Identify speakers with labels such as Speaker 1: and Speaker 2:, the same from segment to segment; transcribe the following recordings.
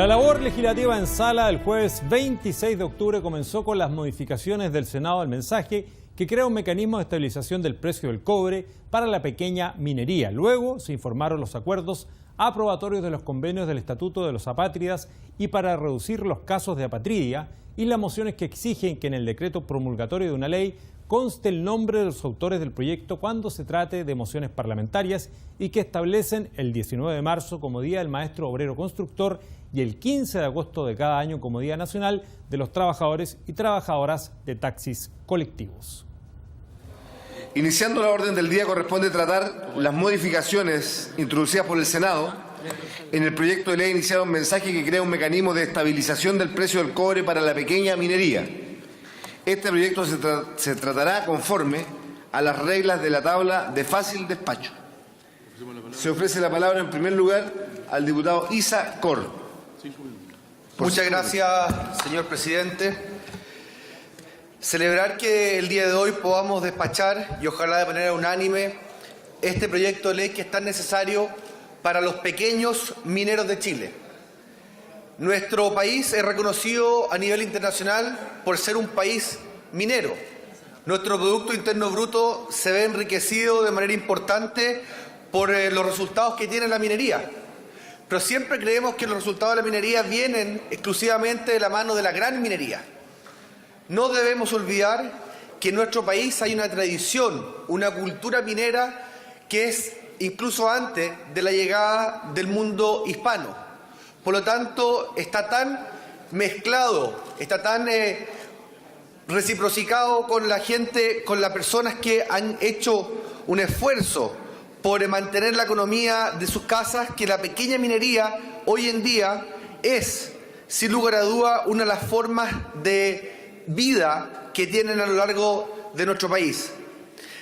Speaker 1: La labor legislativa en sala el jueves 26 de octubre comenzó con las modificaciones del Senado al mensaje que crea un mecanismo de estabilización del precio del cobre para la pequeña minería. Luego se informaron los acuerdos aprobatorios de los convenios del Estatuto de los Apátridas y para reducir los casos de apatridia y las mociones que exigen que en el decreto promulgatorio de una ley conste el nombre de los autores del proyecto cuando se trate de mociones parlamentarias y que establecen el 19 de marzo como Día del Maestro Obrero Constructor y el 15 de agosto de cada año como Día Nacional de los Trabajadores y Trabajadoras de Taxis Colectivos.
Speaker 2: Iniciando la orden del día, corresponde tratar las modificaciones introducidas por el Senado en el proyecto de ley iniciado un mensaje que crea un mecanismo de estabilización del precio del cobre para la pequeña minería. Este proyecto se tratará conforme a las reglas de la tabla de fácil despacho. Se ofrece la palabra en primer lugar al diputado Isa Cor.
Speaker 3: Muchas gracias, señor presidente. Celebrar que el día de hoy podamos despachar, y ojalá de manera unánime, este proyecto de ley que es tan necesario para los pequeños mineros de Chile. Nuestro país es reconocido a nivel internacional por ser un país minero. Nuestro Producto Interno Bruto se ve enriquecido de manera importante por los resultados que tiene la minería. Pero siempre creemos que los resultados de la minería vienen exclusivamente de la mano de la gran minería. No debemos olvidar que en nuestro país hay una tradición, una cultura minera que es incluso antes de la llegada del mundo hispano. Por lo tanto, está tan mezclado, está tan reciprocado con la gente, con las personas que han hecho un esfuerzo por mantener la economía de sus casas, que la pequeña minería hoy en día es, sin lugar a duda, una de las formas de vida que tienen a lo largo de nuestro país.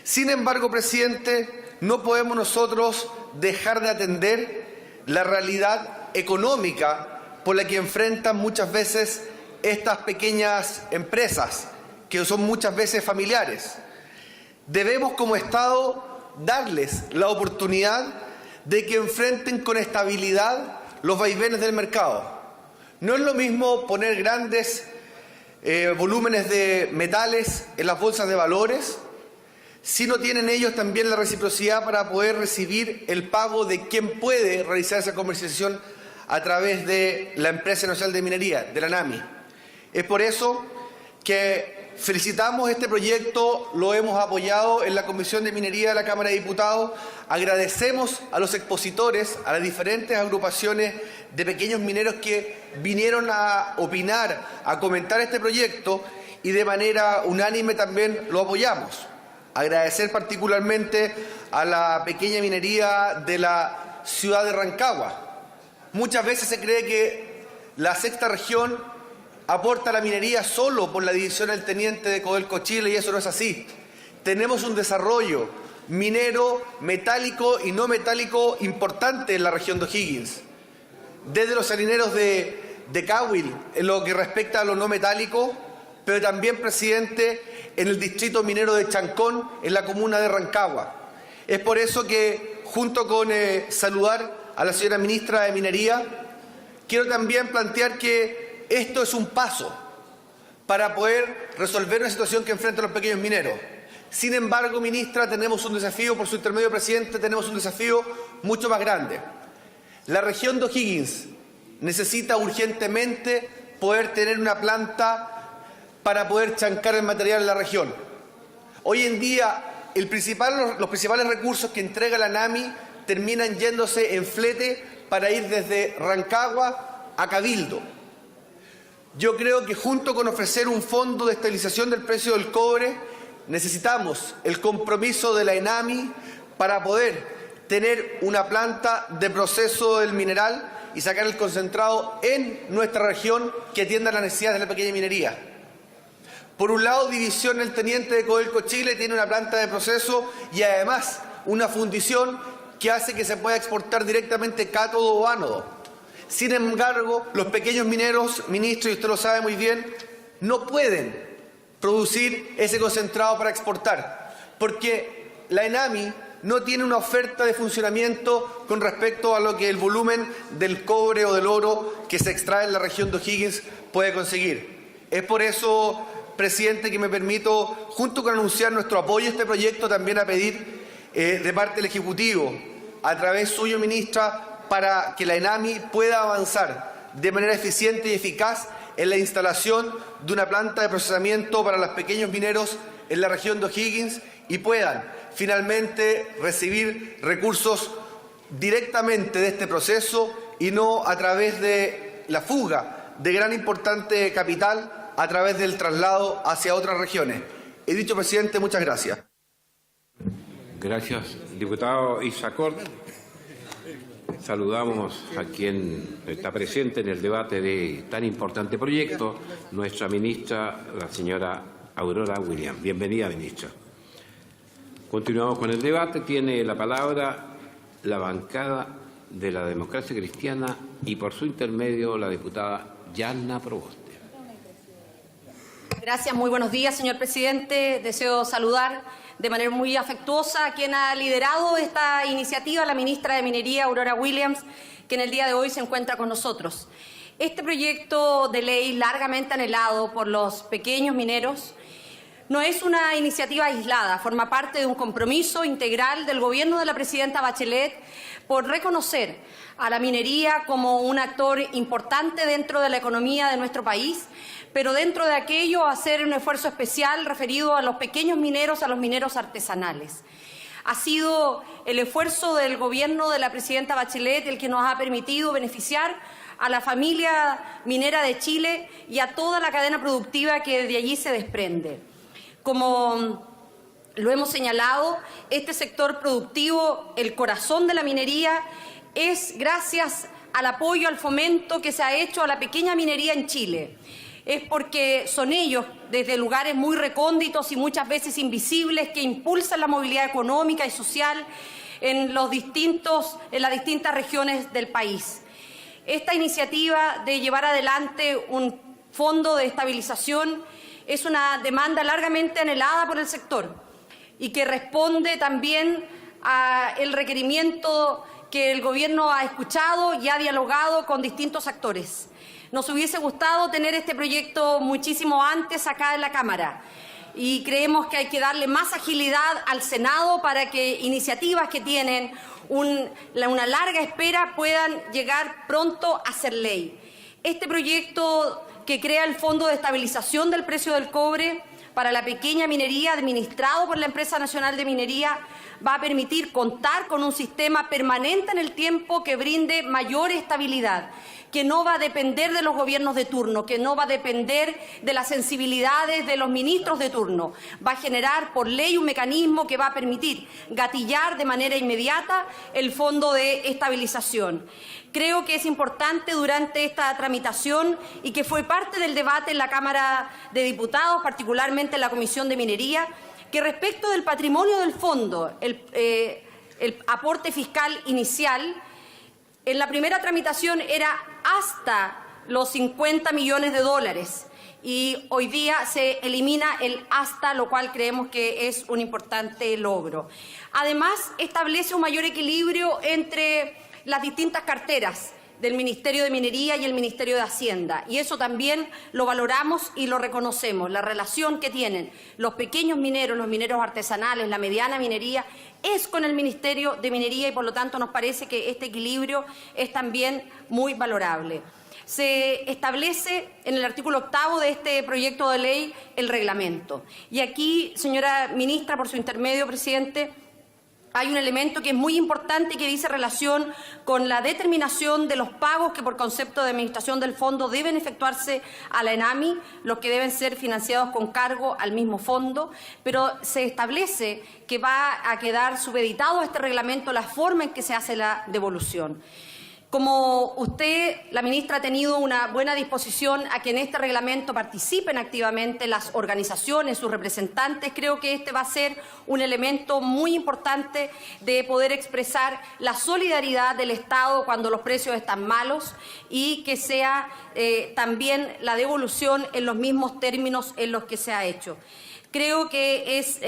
Speaker 3: Sin embargo, presidente, no podemos nosotros dejar de atender la realidad económica por la que enfrentan muchas veces estas pequeñas empresas, que son muchas veces familiares. Debemos como Estado darles la oportunidad de que enfrenten con estabilidad los vaivenes del mercado. No es lo mismo poner grandes volúmenes de metales en las bolsas de valores si no tienen ellos también la reciprocidad para poder recibir el pago de quien puede realizar esa comercialización a través de la Empresa Nacional de Minería, de la ANAMI. Es por eso que felicitamos este proyecto, lo hemos apoyado en la Comisión de Minería de la Cámara de Diputados. Agradecemos a los expositores, a las diferentes agrupaciones de pequeños mineros que vinieron a opinar, a comentar este proyecto y de manera unánime también lo apoyamos. Agradecer particularmente a la pequeña minería de la ciudad de Rancagua. Muchas veces se cree que la sexta región aporta la minería solo por la división del teniente de Codelco Chile, y eso no es así. Tenemos un desarrollo minero, metálico y no metálico importante en la región de O'Higgins. Desde los salineros de Cahuil, en lo que respecta a lo no metálico, pero también, presidente, en el distrito minero de Chancón, en la comuna de Rancagua. Es por eso que, junto con saludar a la señora ministra de Minería, quiero también plantear que esto es un paso para poder resolver una situación que enfrentan los pequeños mineros. Sin embargo, ministra, tenemos un desafío, por su intermedio, presidente, tenemos un desafío mucho más grande. La región de O'Higgins necesita urgentemente poder tener una planta para poder chancar el material en la región. Hoy en día, los principales recursos que entrega la ANAMI terminan yéndose en flete para ir desde Rancagua a Cabildo. Yo creo que junto con ofrecer un fondo de estabilización del precio del cobre, necesitamos el compromiso de la ENAMI para poder tener una planta de proceso del mineral y sacar el concentrado en nuestra región que atienda las necesidades de la pequeña minería. Por un lado, División El Teniente de Codelco Chile tiene una planta de proceso y además una fundición que hace que se pueda exportar directamente cátodo o ánodo. Sin embargo, los pequeños mineros, ministro, y usted lo sabe muy bien, no pueden producir ese concentrado para exportar, porque la ENAMI no tiene una oferta de funcionamiento con respecto a lo que el volumen del cobre o del oro que se extrae en la región de O'Higgins puede conseguir. Es por eso, presidente, que me permito, junto con anunciar nuestro apoyo a este proyecto, también a pedir de parte del Ejecutivo, a través suyo, ministra, para que la ENAMI pueda avanzar de manera eficiente y eficaz en la instalación de una planta de procesamiento para los pequeños mineros en la región de O'Higgins y puedan finalmente recibir recursos directamente de este proceso y no a través de la fuga de gran importante capital a través del traslado hacia otras regiones. He dicho, presidente, muchas gracias.
Speaker 4: Gracias, diputado Isacort. Saludamos a quien está presente en el debate de tan importante proyecto, nuestra ministra, la señora Aurora Williams. Bienvenida, ministra. Continuamos con el debate. Tiene la palabra la bancada de la Democracia Cristiana y por su intermedio la diputada Yanna Proboste.
Speaker 5: Gracias, muy buenos días, señor presidente. Deseo saludar de manera muy afectuosa a quien ha liderado esta iniciativa, la ministra de Minería, Aurora Williams, que en el día de hoy se encuentra con nosotros. Este proyecto de ley largamente anhelado por los pequeños mineros no es una iniciativa aislada, forma parte de un compromiso integral del gobierno de la presidenta Bachelet por reconocer a la minería como un actor importante dentro de la economía de nuestro país, pero dentro de aquello hacer un esfuerzo especial referido a los pequeños mineros, a los mineros artesanales. Ha sido el esfuerzo del gobierno de la presidenta Bachelet el que nos ha permitido beneficiar a la familia minera de Chile y a toda la cadena productiva que de allí se desprende. Como lo hemos señalado, este sector productivo, el corazón de la minería, es gracias al apoyo, al fomento que se ha hecho a la pequeña minería en Chile. Es porque son ellos, desde lugares muy recónditos y muchas veces invisibles, que impulsan la movilidad económica y social en las distintas regiones del país. Esta iniciativa de llevar adelante un fondo de estabilización es una demanda largamente anhelada por el sector y que responde también al requerimiento que el gobierno ha escuchado y ha dialogado con distintos actores. Nos hubiese gustado tener este proyecto muchísimo antes acá en la Cámara y creemos que hay que darle más agilidad al Senado para que iniciativas que tienen una larga espera puedan llegar pronto a ser ley. Este proyecto que crea el Fondo de Estabilización del Precio del Cobre para la pequeña minería, administrado por la Empresa Nacional de Minería, va a permitir contar con un sistema permanente en el tiempo que brinde mayor estabilidad, que no va a depender de los gobiernos de turno, que no va a depender de las sensibilidades de los ministros de turno. Va a generar por ley un mecanismo que va a permitir gatillar de manera inmediata el Fondo de Estabilización. Creo que es importante durante esta tramitación y que fue parte del debate en la Cámara de Diputados, particularmente en la Comisión de Minería, que respecto del patrimonio del fondo, el aporte fiscal inicial, en la primera tramitación era hasta los 50 millones de dólares y hoy día se elimina el hasta, lo cual creemos que es un importante logro. Además, establece un mayor equilibrio entre las distintas carteras del Ministerio de Minería y el Ministerio de Hacienda. Y eso también lo valoramos y lo reconocemos. La relación que tienen los pequeños mineros, los mineros artesanales, la mediana minería, es con el Ministerio de Minería y por lo tanto nos parece que este equilibrio es también muy valorable. Se establece en el artículo 8º de este proyecto de ley el reglamento. Y aquí, señora ministra, por su intermedio, presidente, hay un elemento que es muy importante y que dice relación con la determinación de los pagos que por concepto de administración del fondo deben efectuarse a la ENAMI, los que deben ser financiados con cargo al mismo fondo, pero se establece que va a quedar supeditado a este reglamento la forma en que se hace la devolución. Como usted, la ministra, ha tenido una buena disposición a que en este reglamento participen activamente las organizaciones, sus representantes, creo que este va a ser un elemento muy importante de poder expresar la solidaridad del Estado cuando los precios están malos y que sea también la devolución en los mismos términos en los que se ha hecho. Creo que es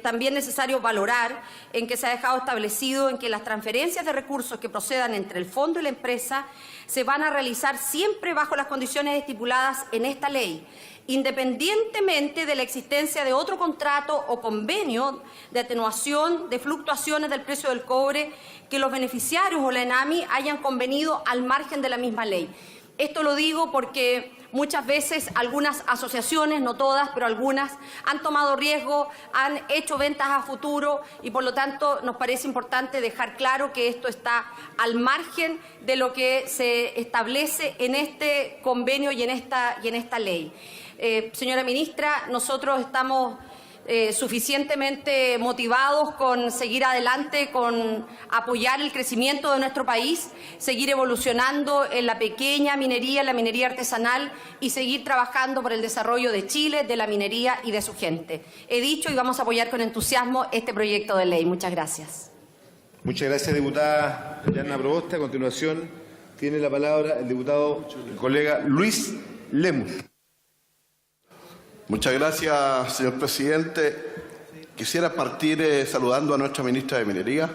Speaker 5: también necesario valorar en que se ha dejado establecido en que las transferencias de recursos que procedan entre el fondo y la empresa se van a realizar siempre bajo las condiciones estipuladas en esta ley, independientemente de la existencia de otro contrato o convenio de atenuación de fluctuaciones del precio del cobre que los beneficiarios o la ENAMI hayan convenido al margen de la misma ley. Esto lo digo porque muchas veces algunas asociaciones, no todas, pero algunas, han tomado riesgo, han hecho ventas a futuro y por lo tanto nos parece importante dejar claro que esto está al margen de lo que se establece en este convenio y en esta ley. Señora ministra, nosotros estamos suficientemente motivados con seguir adelante, con apoyar el crecimiento de nuestro país, seguir evolucionando en la pequeña minería, en la minería artesanal y seguir trabajando por el desarrollo de Chile, de la minería y de su gente. He dicho y vamos a apoyar con entusiasmo este proyecto de ley. Muchas gracias.
Speaker 2: Muchas gracias, diputada Yanna Proboste. A continuación tiene la palabra el diputado, el colega Luis Lemus.
Speaker 6: Muchas gracias, señor presidente. Quisiera partir saludando a nuestra ministra de Minería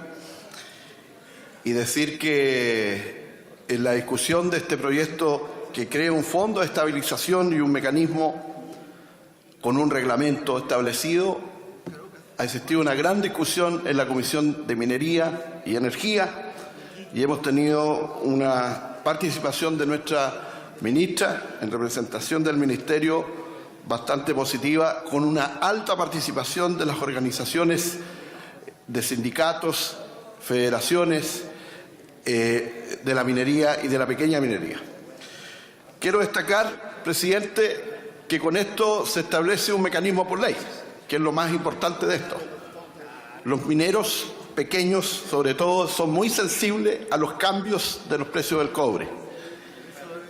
Speaker 6: y decir que en la discusión de este proyecto que crea un fondo de estabilización y un mecanismo con un reglamento establecido, ha existido una gran discusión en la Comisión de Minería y Energía y hemos tenido una participación de nuestra ministra en representación del Ministerio bastante positiva, con una alta participación de las organizaciones de sindicatos, federaciones de la minería y de la pequeña minería. Quiero destacar, presidente, que con esto se establece un mecanismo por ley, que es lo más importante de esto. Los mineros pequeños, sobre todo, son muy sensibles a los cambios de los precios del cobre.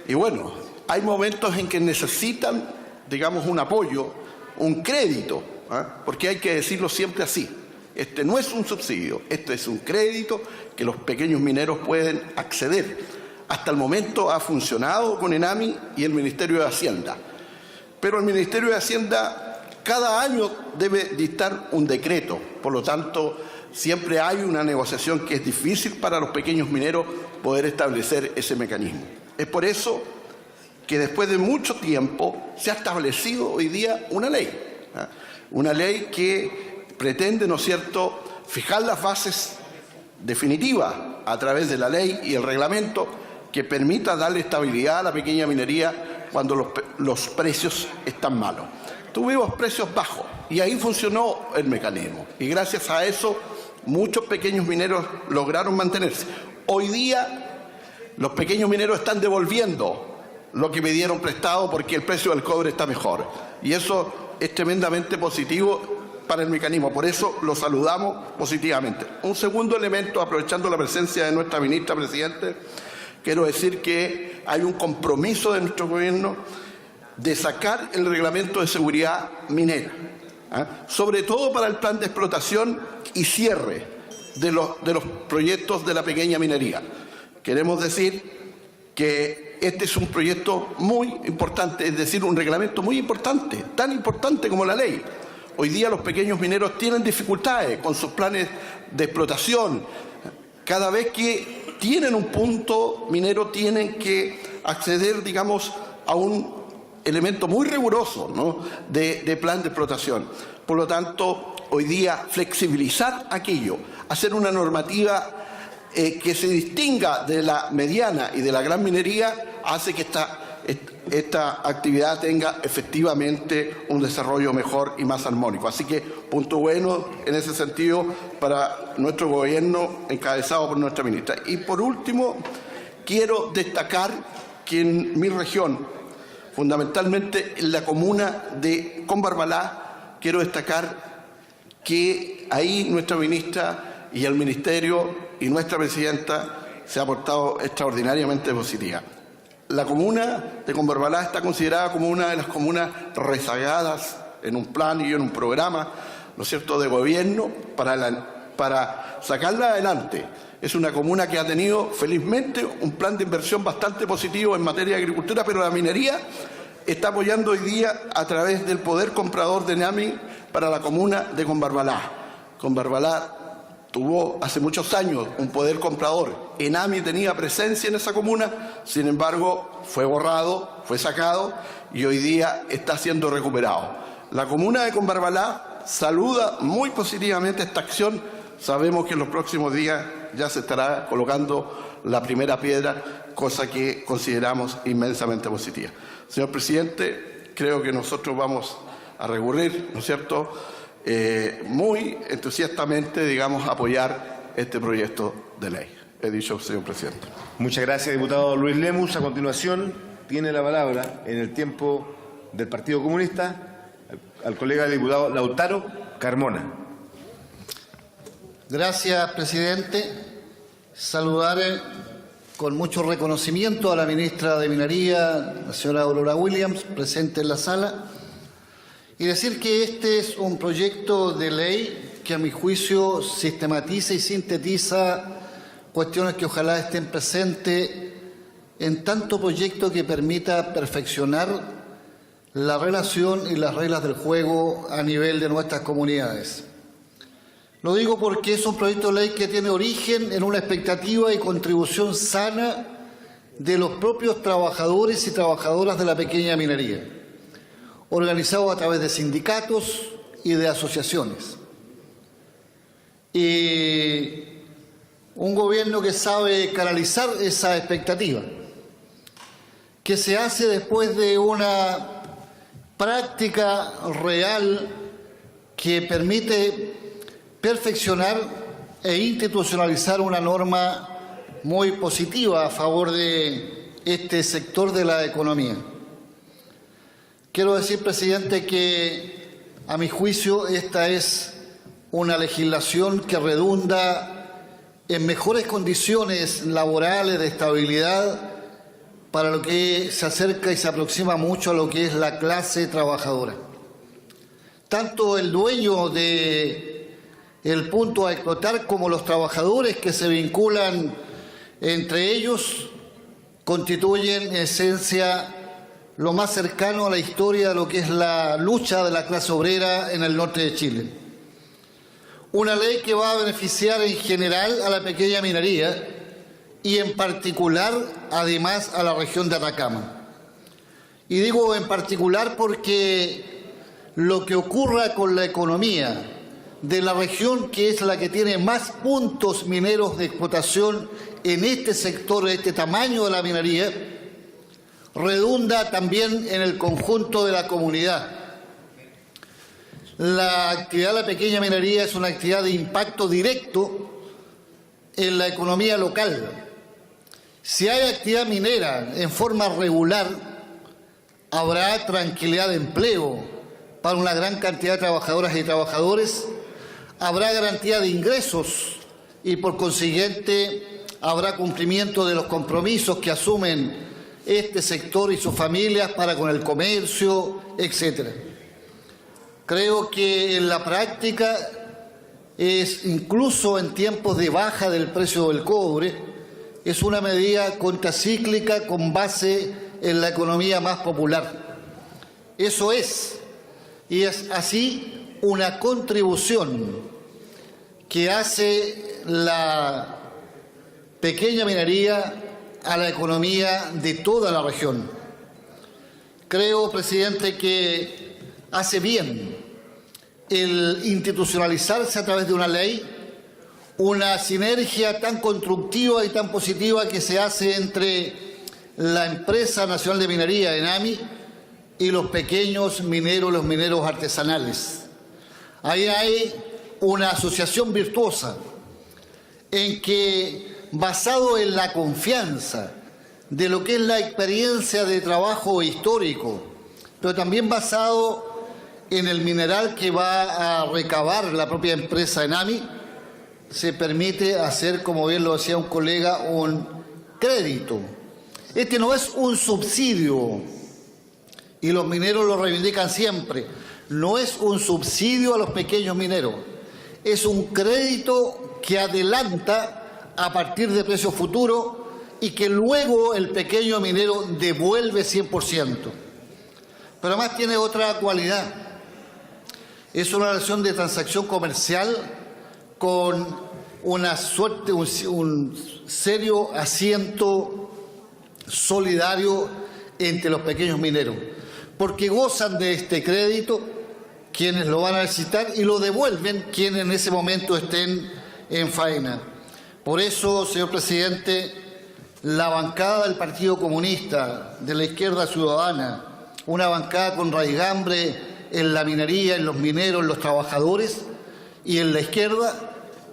Speaker 6: Y bueno, hay momentos en que necesitan, digamos, un apoyo, un crédito, porque hay que decirlo siempre así. Este no es un subsidio, este es un crédito que los pequeños mineros pueden acceder. Hasta el momento ha funcionado con ENAMI y el Ministerio de Hacienda. Pero el Ministerio de Hacienda cada año debe dictar un decreto. Por lo tanto, siempre hay una negociación que es difícil para los pequeños mineros poder establecer ese mecanismo. Es por eso que después de mucho tiempo se ha establecido hoy día una ley que pretende, ¿no es cierto?, fijar las bases definitivas a través de la ley y el reglamento que permita darle estabilidad a la pequeña minería cuando los precios están malos. Tuvimos precios bajos y ahí funcionó el mecanismo y gracias a eso muchos pequeños mineros lograron mantenerse. Hoy día los pequeños mineros están devolviendo lo que me dieron prestado porque el precio del cobre está mejor. Y eso es tremendamente positivo para el mecanismo. Por eso lo saludamos positivamente. Un segundo elemento, aprovechando la presencia de nuestra ministra, presidente, quiero decir que hay un compromiso de nuestro gobierno de sacar el reglamento de seguridad minera, sobre todo para el plan de explotación y cierre de los proyectos de la pequeña minería. Queremos decir que este es un proyecto muy importante, es decir, un reglamento muy importante, tan importante como la ley. Hoy día los pequeños mineros tienen dificultades con sus planes de explotación. Cada vez que tienen un punto minero tienen que acceder, digamos, a un elemento muy riguroso, ¿no?, de plan de explotación. Por lo tanto, hoy día flexibilizar aquello, hacer una normativa que se distinga de la mediana y de la gran minería hace que esta actividad tenga efectivamente un desarrollo mejor y más armónico. Así que punto bueno en ese sentido para nuestro gobierno encabezado por nuestra ministra. Y por último, quiero destacar que en mi región, fundamentalmente en la comuna de Combarbalá, quiero destacar que ahí nuestra ministra y el ministerio y nuestra presidenta se ha portado extraordinariamente positiva. La comuna de Combarbalá está considerada como una de las comunas rezagadas en un plan y en un programa, ¿no es cierto?, de gobierno para sacarla adelante. Es una comuna que ha tenido, felizmente, un plan de inversión bastante positivo en materia de agricultura, pero la minería está apoyando hoy día a través del poder comprador de ENAMI para la comuna de Combarbalá. Combarbalá tuvo hace muchos años un poder comprador. ENAMI tenía presencia en esa comuna, sin embargo fue borrado, fue sacado y hoy día está siendo recuperado. La comuna de Combarbalá saluda muy positivamente esta acción. Sabemos que en los próximos días ya se estará colocando la primera piedra, cosa que consideramos inmensamente positiva. Señor presidente, creo que nosotros vamos a recurrir, ¿no es cierto?, muy entusiastamente, digamos, a apoyar este proyecto de ley. He dicho, señor presidente.
Speaker 2: Muchas gracias, diputado Luis Lemus. A continuación, tiene la palabra, en el tiempo del Partido Comunista, al colega diputado Lautaro Carmona.
Speaker 7: Gracias, presidente. Saludar con mucho reconocimiento a la ministra de Minería, la señora Aurora Williams, presente en la sala, y decir que este es un proyecto de ley que, a mi juicio, sistematiza y sintetiza cuestiones que ojalá estén presentes en tanto proyecto que permita perfeccionar la relación y las reglas del juego a nivel de nuestras comunidades. Lo digo porque es un proyecto de ley que tiene origen en una expectativa y contribución sana de los propios trabajadores y trabajadoras de la pequeña minería, organizados a través de sindicatos y de asociaciones. Y un gobierno que sabe canalizar esa expectativa, que se hace después de una práctica real que permite perfeccionar e institucionalizar una norma muy positiva a favor de este sector de la economía. Quiero decir, presidente, que a mi juicio esta es una legislación que redunda en mejores condiciones laborales de estabilidad para lo que se acerca y se aproxima mucho a lo que es la clase trabajadora. Tanto el dueño de el punto a explotar como los trabajadores que se vinculan entre ellos constituyen en esencia lo más cercano a la historia de lo que es la lucha de la clase obrera en el norte de Chile. Una ley que va a beneficiar en general a la pequeña minería y en particular, además, a la región de Atacama. Y digo en particular porque lo que ocurra con la economía de la región, que es la que tiene más puntos mineros de explotación en este sector, de este tamaño de la minería, redunda también en el conjunto de la comunidad. La actividad de la pequeña minería es una actividad de impacto directo en la economía local. Si hay actividad minera en forma regular, habrá tranquilidad de empleo para una gran cantidad de trabajadoras y trabajadores, habrá garantía de ingresos y, por consiguiente, habrá cumplimiento de los compromisos que asumen este sector y sus familias para con el comercio, etc. Creo que en la práctica es, incluso en tiempos de baja del precio del cobre, es una medida contracíclica con base en la economía más popular. Eso es, y es así, una contribución que hace la pequeña minería a la economía de toda la región. Creo, presidente, que hace bien el institucionalizarse a través de una ley, una sinergia tan constructiva y tan positiva que se hace entre la Empresa Nacional de Minería, ENAMI, y los pequeños mineros, los mineros artesanales. Ahí hay una asociación virtuosa en que, basado en la confianza de lo que es la experiencia de trabajo histórico, pero también basado en el mineral que va a recabar la propia empresa ENAMI, se permite hacer, como bien lo decía un colega, un crédito. Este no es un subsidio, y los mineros lo reivindican siempre. No es un subsidio a los pequeños mineros, es un crédito que adelanta a partir de precios futuros y que luego el pequeño minero devuelve 100%. pero además tiene otra cualidad. Es una relación de transacción comercial con una suerte, un serio asiento solidario entre los pequeños mineros, porque gozan de este crédito quienes lo van a necesitar y lo devuelven quienes en ese momento estén en faena. Por eso, señor presidente, la bancada del Partido Comunista, de la izquierda ciudadana, una bancada con raigambre en la minería, en los mineros, en los trabajadores y en la izquierda,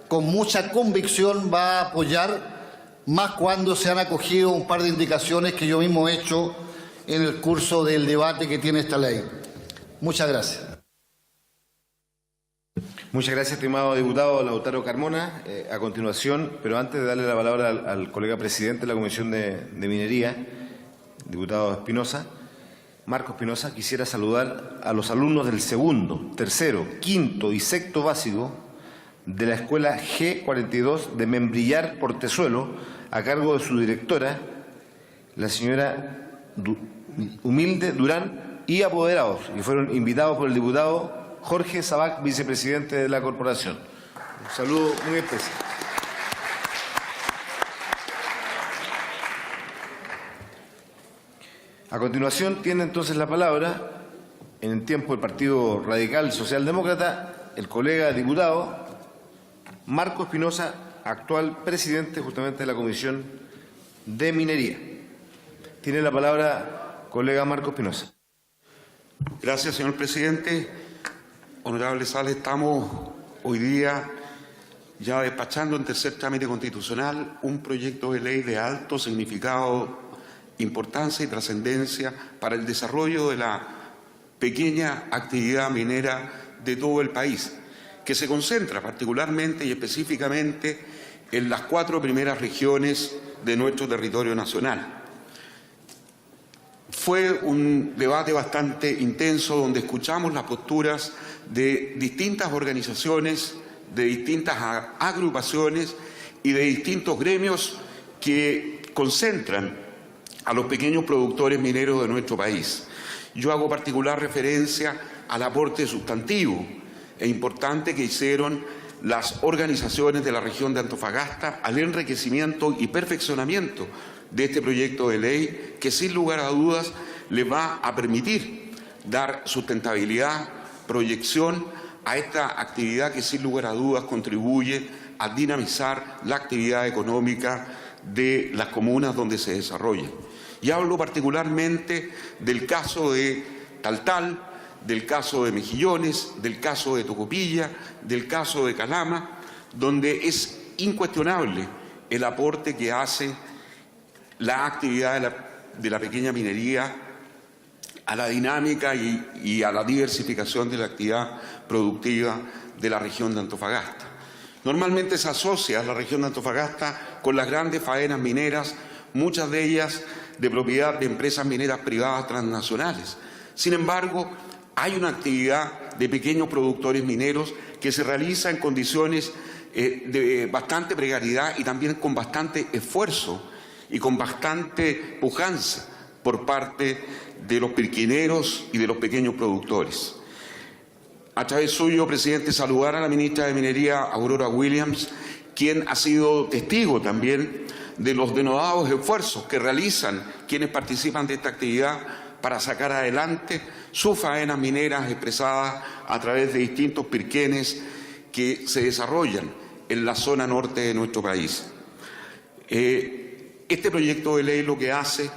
Speaker 7: con mucha convicción va a apoyar, más cuando se han acogido un par de indicaciones que yo mismo he hecho en el curso del debate que tiene esta ley. Muchas gracias.
Speaker 2: Muchas gracias, estimado diputado Lautaro Carmona. A continuación, pero antes de darle la palabra al colega presidente de la Comisión de Minería, diputado Espinosa, Marco Espinosa, quisiera saludar a los alumnos del segundo, tercero, quinto y sexto básico de la Escuela G42 de Membrillar, Portezuelo, a cargo de su directora, la señora Humilde Durán, y apoderados, y fueron invitados por el diputado Jorge Sabac, vicepresidente de la corporación. Un saludo muy especial. A continuación tiene entonces la palabra, en el tiempo del Partido Radical Socialdemócrata, el colega diputado Marco Espinosa, actual presidente justamente de la Comisión de Minería. Tiene la palabra, colega Marco Espinosa.
Speaker 8: Gracias, señor presidente. Honorable Sala, estamos hoy día ya despachando en tercer trámite constitucional un proyecto de ley de alto significado, importancia y trascendencia para el desarrollo de la pequeña actividad minera de todo el país, que se concentra particularmente y específicamente en las 4 primeras regiones de nuestro territorio nacional. Fue un debate bastante intenso donde escuchamos las posturas de distintas organizaciones, de distintas agrupaciones y de distintos gremios que concentran a los pequeños productores mineros de nuestro país. Yo hago particular referencia al aporte sustantivo e importante que hicieron las organizaciones de la región de Antofagasta al enriquecimiento y perfeccionamiento de este proyecto de ley que sin lugar a dudas le va a permitir dar sustentabilidad, proyección a esta actividad que sin lugar a dudas contribuye a dinamizar la actividad económica de las comunas donde se desarrolla. Y hablo particularmente del caso de Taltal, del caso de Mejillones, del caso de Tocopilla, del caso de Calama, donde es incuestionable el aporte que hace la actividad de la pequeña minería a la dinámica y a la diversificación de la actividad productiva de la región de Antofagasta. Normalmente se asocia la región de Antofagasta con las grandes faenas mineras, muchas de ellas de propiedad de empresas mineras privadas transnacionales. Sin embargo, hay una actividad de pequeños productores mineros que se realiza en condiciones de bastante precariedad y también con bastante esfuerzo y con bastante pujanza por parte de los pirquineros y de los pequeños productores. A través suyo, presidente, saludar a la ministra de Minería, Aurora Williams, quien ha sido testigo también de los denodados esfuerzos que realizan quienes participan de esta actividad para sacar adelante sus faenas mineras expresadas a través de distintos pirquenes que se desarrollan en la zona norte de nuestro país. Este proyecto de ley lo que hace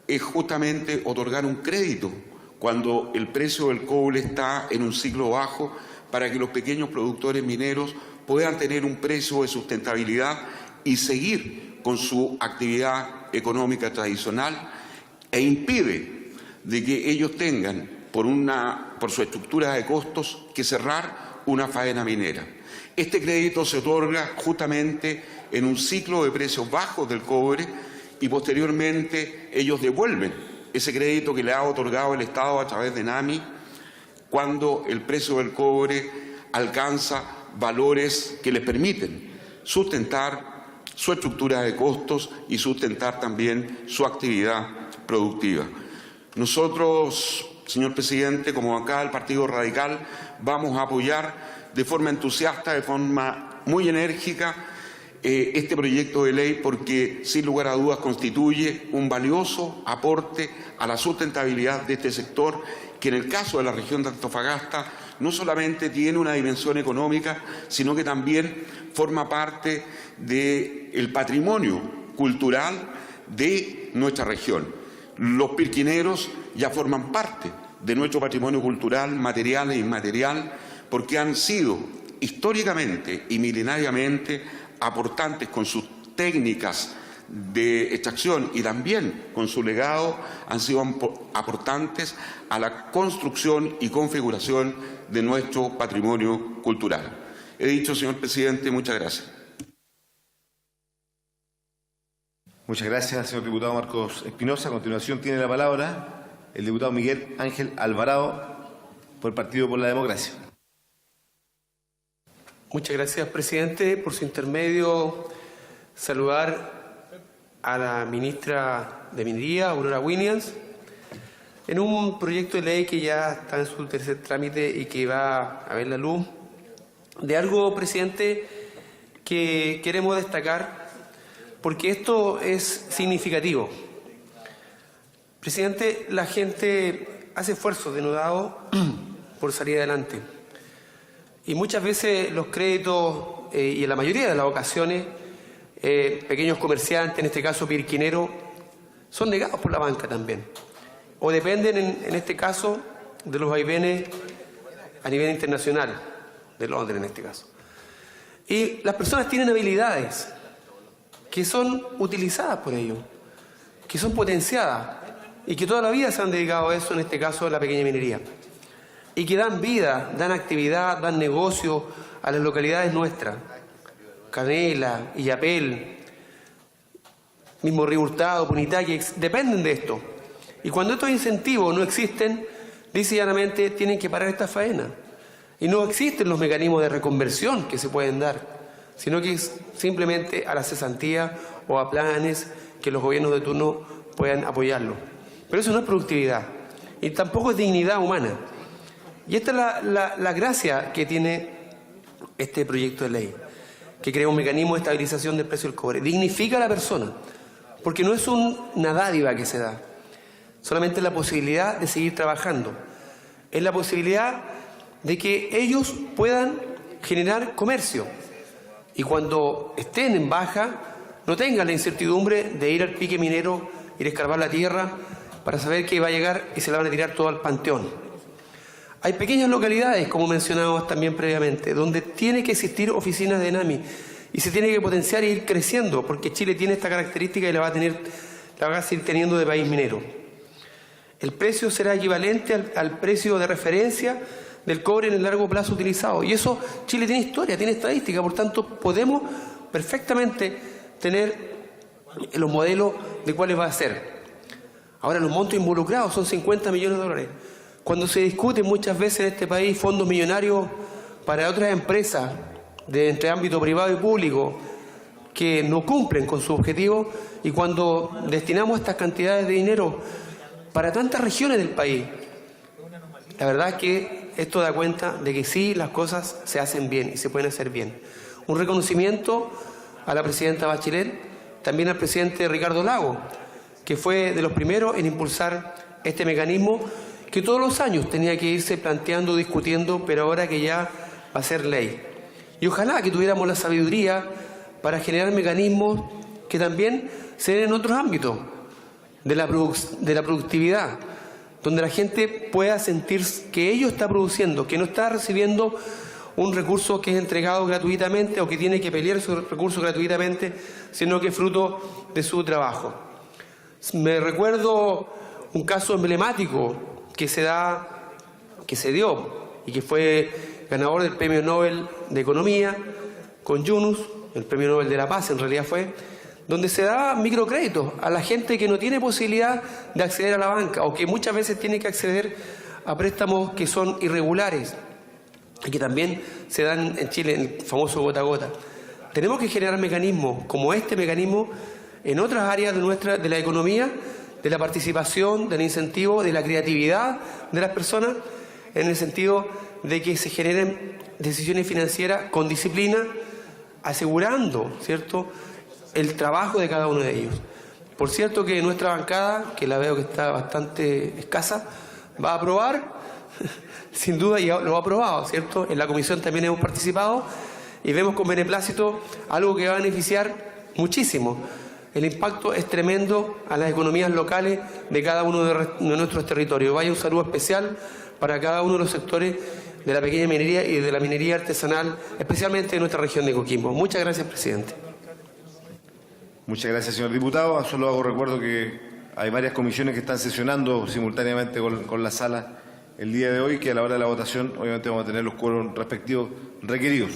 Speaker 8: es justamente otorgar un crédito cuando el precio del cobre está en un ciclo bajo para que los pequeños productores mineros puedan tener un precio de sustentabilidad y seguir con su actividad económica tradicional, e impide de que ellos tengan, por su estructura de costos, que cerrar una faena minera. Este crédito se otorga justamente en un ciclo de precios bajos del cobre y posteriormente ellos devuelven ese crédito que le ha otorgado el Estado a través de NAMI cuando el precio del cobre alcanza valores que les permiten sustentar su estructura de costos y sustentar también su actividad productiva. Nosotros señor presidente, como acá el Partido Radical, vamos a apoyar de forma entusiasta, de forma muy enérgica, este proyecto de ley porque, sin lugar a dudas, constituye un valioso aporte a la sustentabilidad de este sector, que en el caso de la región de Antofagasta no solamente tiene una dimensión económica, sino que también forma parte del patrimonio cultural de nuestra región. Los pirquineros ya forman parte de nuestro patrimonio cultural, material e inmaterial, porque han sido históricamente y milenariamente aportantes con sus técnicas de extracción y también con su legado, han sido aportantes a la construcción y configuración de nuestro patrimonio cultural. He dicho, señor presidente, muchas gracias.
Speaker 2: Muchas gracias, señor diputado Marcos Espinosa. A continuación tiene la palabra el diputado Miguel Ángel Alvarado por el Partido por la Democracia.
Speaker 9: Muchas gracias, presidente. Por su intermedio, saludar a la ministra de Minería, Aurora Williams, en un proyecto de ley que ya está en su tercer trámite y que va a ver la luz, de algo, presidente, que queremos destacar, porque esto es significativo. Presidente, la gente hace esfuerzos denodados por salir adelante. Y muchas veces los créditos, y en la mayoría de las ocasiones, pequeños comerciantes, en este caso pirquineros, son negados por la banca también. O dependen, en este caso, de los vaivenes a nivel internacional, de Londres en este caso. Y las personas tienen habilidades que son utilizadas por ellos, que son potenciadas y que toda la vida se han dedicado a eso, en este caso, a la pequeña minería. Y que dan vida, dan actividad, dan negocio a las localidades nuestras. Canela, Illapel, mismo Río Hurtado, Punitá, que dependen de esto. Y cuando estos incentivos no existen, lisa y llanamente tienen que parar esta faena. Y no existen los mecanismos de reconversión que se pueden dar, sino que es simplemente a la cesantía o a planes que los gobiernos de turno puedan apoyarlo. Pero eso no es productividad y tampoco es dignidad humana. Y esta es la gracia que tiene este proyecto de ley, que crea un mecanismo de estabilización del precio del cobre. Dignifica a la persona, porque no es una dádiva que se da, solamente la posibilidad de seguir trabajando. Es la posibilidad de que ellos puedan generar comercio y cuando estén en baja no tengan la incertidumbre de ir al pique minero, ir a escarbar la tierra para saber que va a llegar y se la van a tirar todo al panteón. Hay pequeñas localidades, como mencionábamos también previamente, donde tiene que existir oficinas de ENAMI y se tiene que potenciar e ir creciendo, porque Chile tiene esta característica y la va a seguir teniendo de país minero. El precio será equivalente al precio de referencia del cobre en el largo plazo utilizado. Y eso, Chile tiene historia, tiene estadística, por tanto podemos perfectamente tener los modelos de cuáles va a ser. Ahora, los montos involucrados son 50 millones de dólares. Cuando se discuten muchas veces en este país fondos millonarios para otras empresas entre ámbito privado y público que no cumplen con su objetivo, y cuando destinamos estas cantidades de dinero para tantas regiones del país, la verdad es que esto da cuenta de que sí, las cosas se hacen bien y se pueden hacer bien. Un reconocimiento a la presidenta Bachelet, también al presidente Ricardo Lagos, que fue de los primeros en impulsar este mecanismo que todos los años tenía que irse planteando, discutiendo, pero ahora que ya va a ser ley. Y ojalá que tuviéramos la sabiduría para generar mecanismos que también se den en otros ámbitos de la productividad, donde la gente pueda sentir que ello está produciendo, que no está recibiendo un recurso que es entregado gratuitamente o que tiene que pelear su recurso gratuitamente, sino que es fruto de su trabajo. Me recuerdo un caso emblemático que se dio y que fue ganador del Premio Nobel de Economía con Yunus, el Premio Nobel de la Paz en realidad fue, donde se da microcréditos a la gente que no tiene posibilidad de acceder a la banca o que muchas veces tiene que acceder a préstamos que son irregulares y que también se dan en Chile, el famoso gota a gota. Tenemos que generar mecanismos como este mecanismo en otras áreas de la economía, de la participación, del incentivo, de la creatividad de las personas, en el sentido de que se generen decisiones financieras con disciplina, asegurando, ¿cierto?, el trabajo de cada uno de ellos. Por cierto que nuestra bancada, que la veo que está bastante escasa, va a aprobar, sin duda, y lo ha aprobado, ¿cierto? En la comisión también hemos participado y vemos con beneplácito algo que va a beneficiar muchísimo. El impacto es tremendo a las economías locales de cada uno de nuestros territorios. Vaya un saludo especial para cada uno de los sectores de la pequeña minería y de la minería artesanal, especialmente en nuestra región de Coquimbo. Muchas gracias, presidente.
Speaker 2: Muchas gracias, señor diputado. Solo hago recuerdo que hay varias comisiones que están sesionando simultáneamente con la sala el día de hoy, que a la hora de la votación obviamente vamos a tener los quórum respectivos requeridos.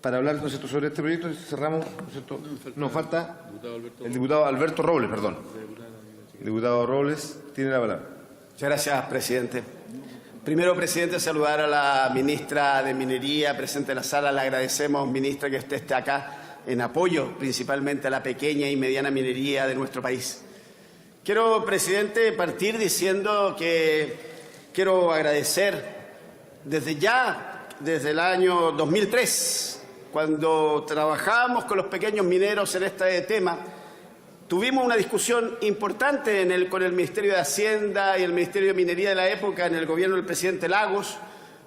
Speaker 2: Para hablar, ¿no es cierto?, sobre este proyecto cerramos, ¿no es cierto? Nos falta el diputado Alberto Robles, perdón. El diputado Robles tiene la palabra.
Speaker 10: Muchas gracias, presidente. Primero, presidente, saludar a la ministra de Minería presente en la sala. Le agradecemos, ministra, que usted esté acá en apoyo principalmente a la pequeña y mediana minería de nuestro país. Quiero, presidente, partir diciendo que quiero agradecer desde el año 2003, cuando trabajábamos con los pequeños mineros en este tema, tuvimos una discusión importante con el Ministerio de Hacienda y el Ministerio de Minería de la época, en el gobierno del presidente Lagos,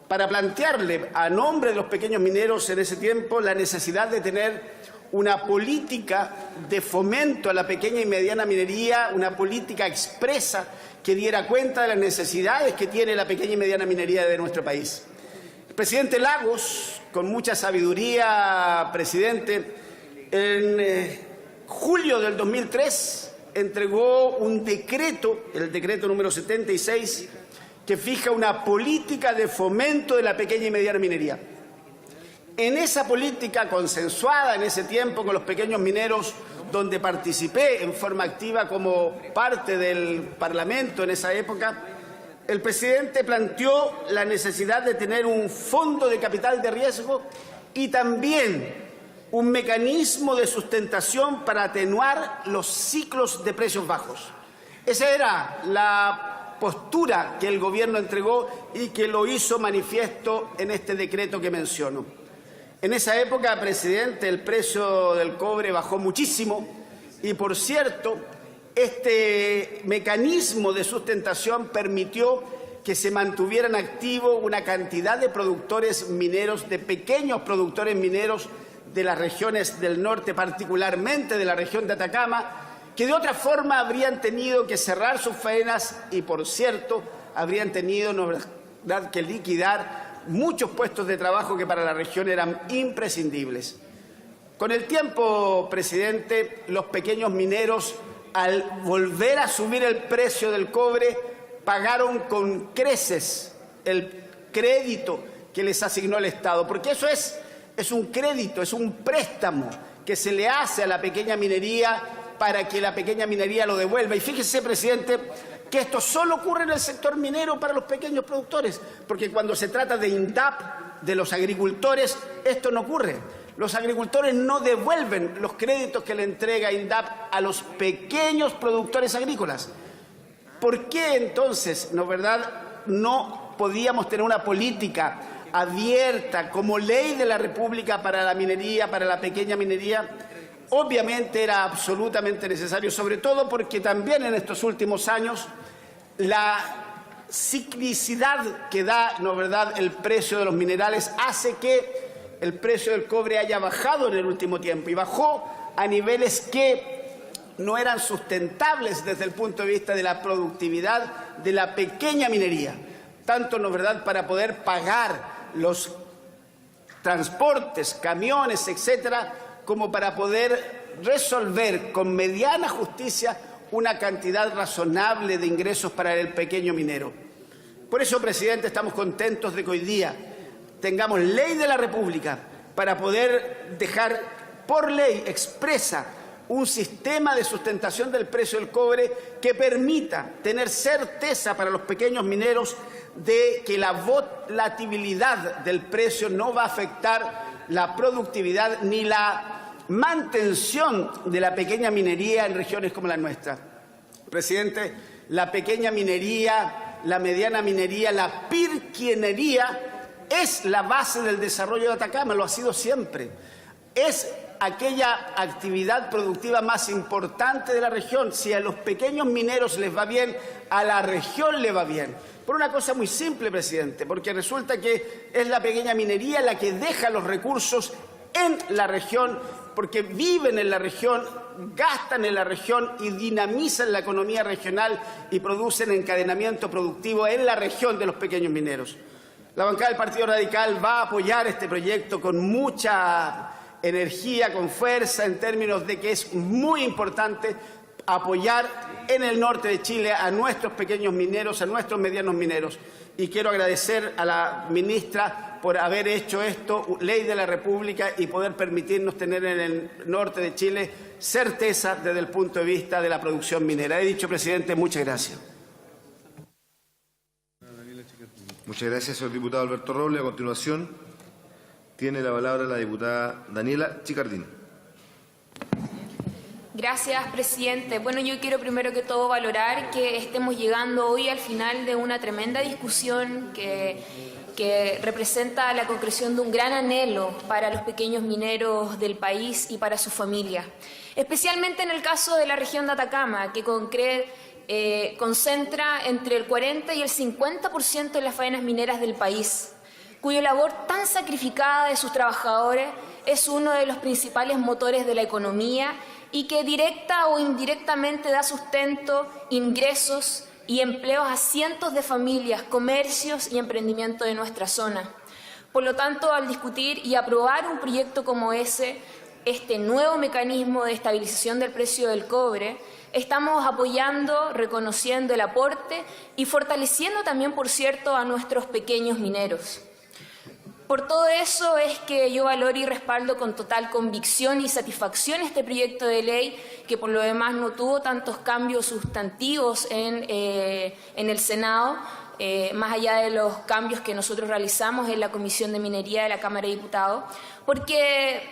Speaker 10: para plantearle a nombre de los pequeños mineros en ese tiempo la necesidad de tener una política de fomento a la pequeña y mediana minería, una política expresa que diera cuenta de las necesidades que tiene la pequeña y mediana minería de nuestro país. El presidente Lagos, con mucha sabiduría, presidente, en julio del 2003 entregó un decreto, el decreto número 76, que fija una política de fomento de la pequeña y mediana minería. En esa política consensuada en ese tiempo con los pequeños mineros, donde participé en forma activa como parte del Parlamento en esa época, el presidente planteó la necesidad de tener un fondo de capital de riesgo y también un mecanismo de sustentación para atenuar los ciclos de precios bajos. Esa era la postura que el gobierno entregó y que lo hizo manifiesto en este decreto que menciono. En esa época, presidente, el precio del cobre bajó muchísimo y, por cierto, este mecanismo de sustentación permitió que se mantuvieran activos una cantidad de productores mineros, de pequeños productores mineros de las regiones del norte, particularmente de la región de Atacama, que de otra forma habrían tenido que cerrar sus faenas y, por cierto, habrían tenido que liquidar muchos puestos de trabajo que para la región eran imprescindibles. Con el tiempo, presidente, los pequeños mineros, al volver a subir el precio del cobre, pagaron con creces el crédito que les asignó el Estado, porque eso es un crédito, es un préstamo que se le hace a la pequeña minería para que la pequeña minería lo devuelva. Y fíjese, presidente, que esto solo ocurre en el sector minero para los pequeños productores, porque cuando se trata de INDAP, de los agricultores, esto no ocurre. Los agricultores no devuelven los créditos que le entrega INDAP a los pequeños productores agrícolas. ¿Por qué entonces, no podíamos tener una política abierta como ley de la República para la minería, para la pequeña minería? Obviamente era absolutamente necesario, sobre todo porque también en estos últimos años la ciclicidad que da, el precio de los minerales hace que el precio del cobre haya bajado en el último tiempo y bajó a niveles que no eran sustentables desde el punto de vista de la productividad de la pequeña minería, tanto para poder pagar los transportes, camiones, etcétera, como para poder resolver con mediana justicia una cantidad razonable de ingresos para el pequeño minero. Por eso, presidente, estamos contentos de que hoy día tengamos ley de la República para poder dejar por ley expresa un sistema de sustentación del precio del cobre que permita tener certeza para los pequeños mineros de que la volatilidad del precio no va a afectar la productividad ni la mantención de la pequeña minería en regiones como la nuestra. Presidente, la pequeña minería, la mediana minería, la pirquinería es la base del desarrollo de Atacama, lo ha sido siempre. Es aquella actividad productiva más importante de la región. Si a los pequeños mineros les va bien, a la región le va bien. Por una cosa muy simple, presidente, porque resulta que es la pequeña minería la que deja los recursos en la región, porque viven en la región, gastan en la región y dinamizan la economía regional y producen encadenamiento productivo en la región de los pequeños mineros. La bancada del Partido Radical va a apoyar este proyecto con mucha energía, con fuerza, en términos de que es muy importante apoyar en el norte de Chile a nuestros pequeños mineros, a nuestros medianos mineros. Y quiero agradecer a la ministra por haber hecho esto, ley de la República, y poder permitirnos tener en el norte de Chile certeza desde el punto de vista de la producción minera. He dicho, presidente, muchas gracias.
Speaker 2: Muchas gracias, señor diputado Alberto Robles. A continuación, tiene la palabra la diputada Daniela Chicardini.
Speaker 11: Gracias, presidente. Bueno, yo quiero primero que todo valorar que estemos llegando hoy al final de una tremenda discusión que representa la concreción de un gran anhelo para los pequeños mineros del país y para sus familias. Especialmente en el caso de la región de Atacama, que concentra entre el 40 y el 50% de las faenas mineras del país, cuya labor tan sacrificada de sus trabajadores es uno de los principales motores de la economía y que directa o indirectamente da sustento, ingresos y empleos a cientos de familias, comercios y emprendimientos de nuestra zona. Por lo tanto, al discutir y aprobar un proyecto como este nuevo mecanismo de estabilización del precio del cobre, estamos apoyando, reconociendo el aporte y fortaleciendo también, por cierto, a nuestros pequeños mineros. Por todo eso es que yo valoro y respaldo con total convicción y satisfacción este proyecto de ley, que por lo demás no tuvo tantos cambios sustantivos en el Senado, más allá de los cambios que nosotros realizamos en la Comisión de Minería de la Cámara de Diputados, porque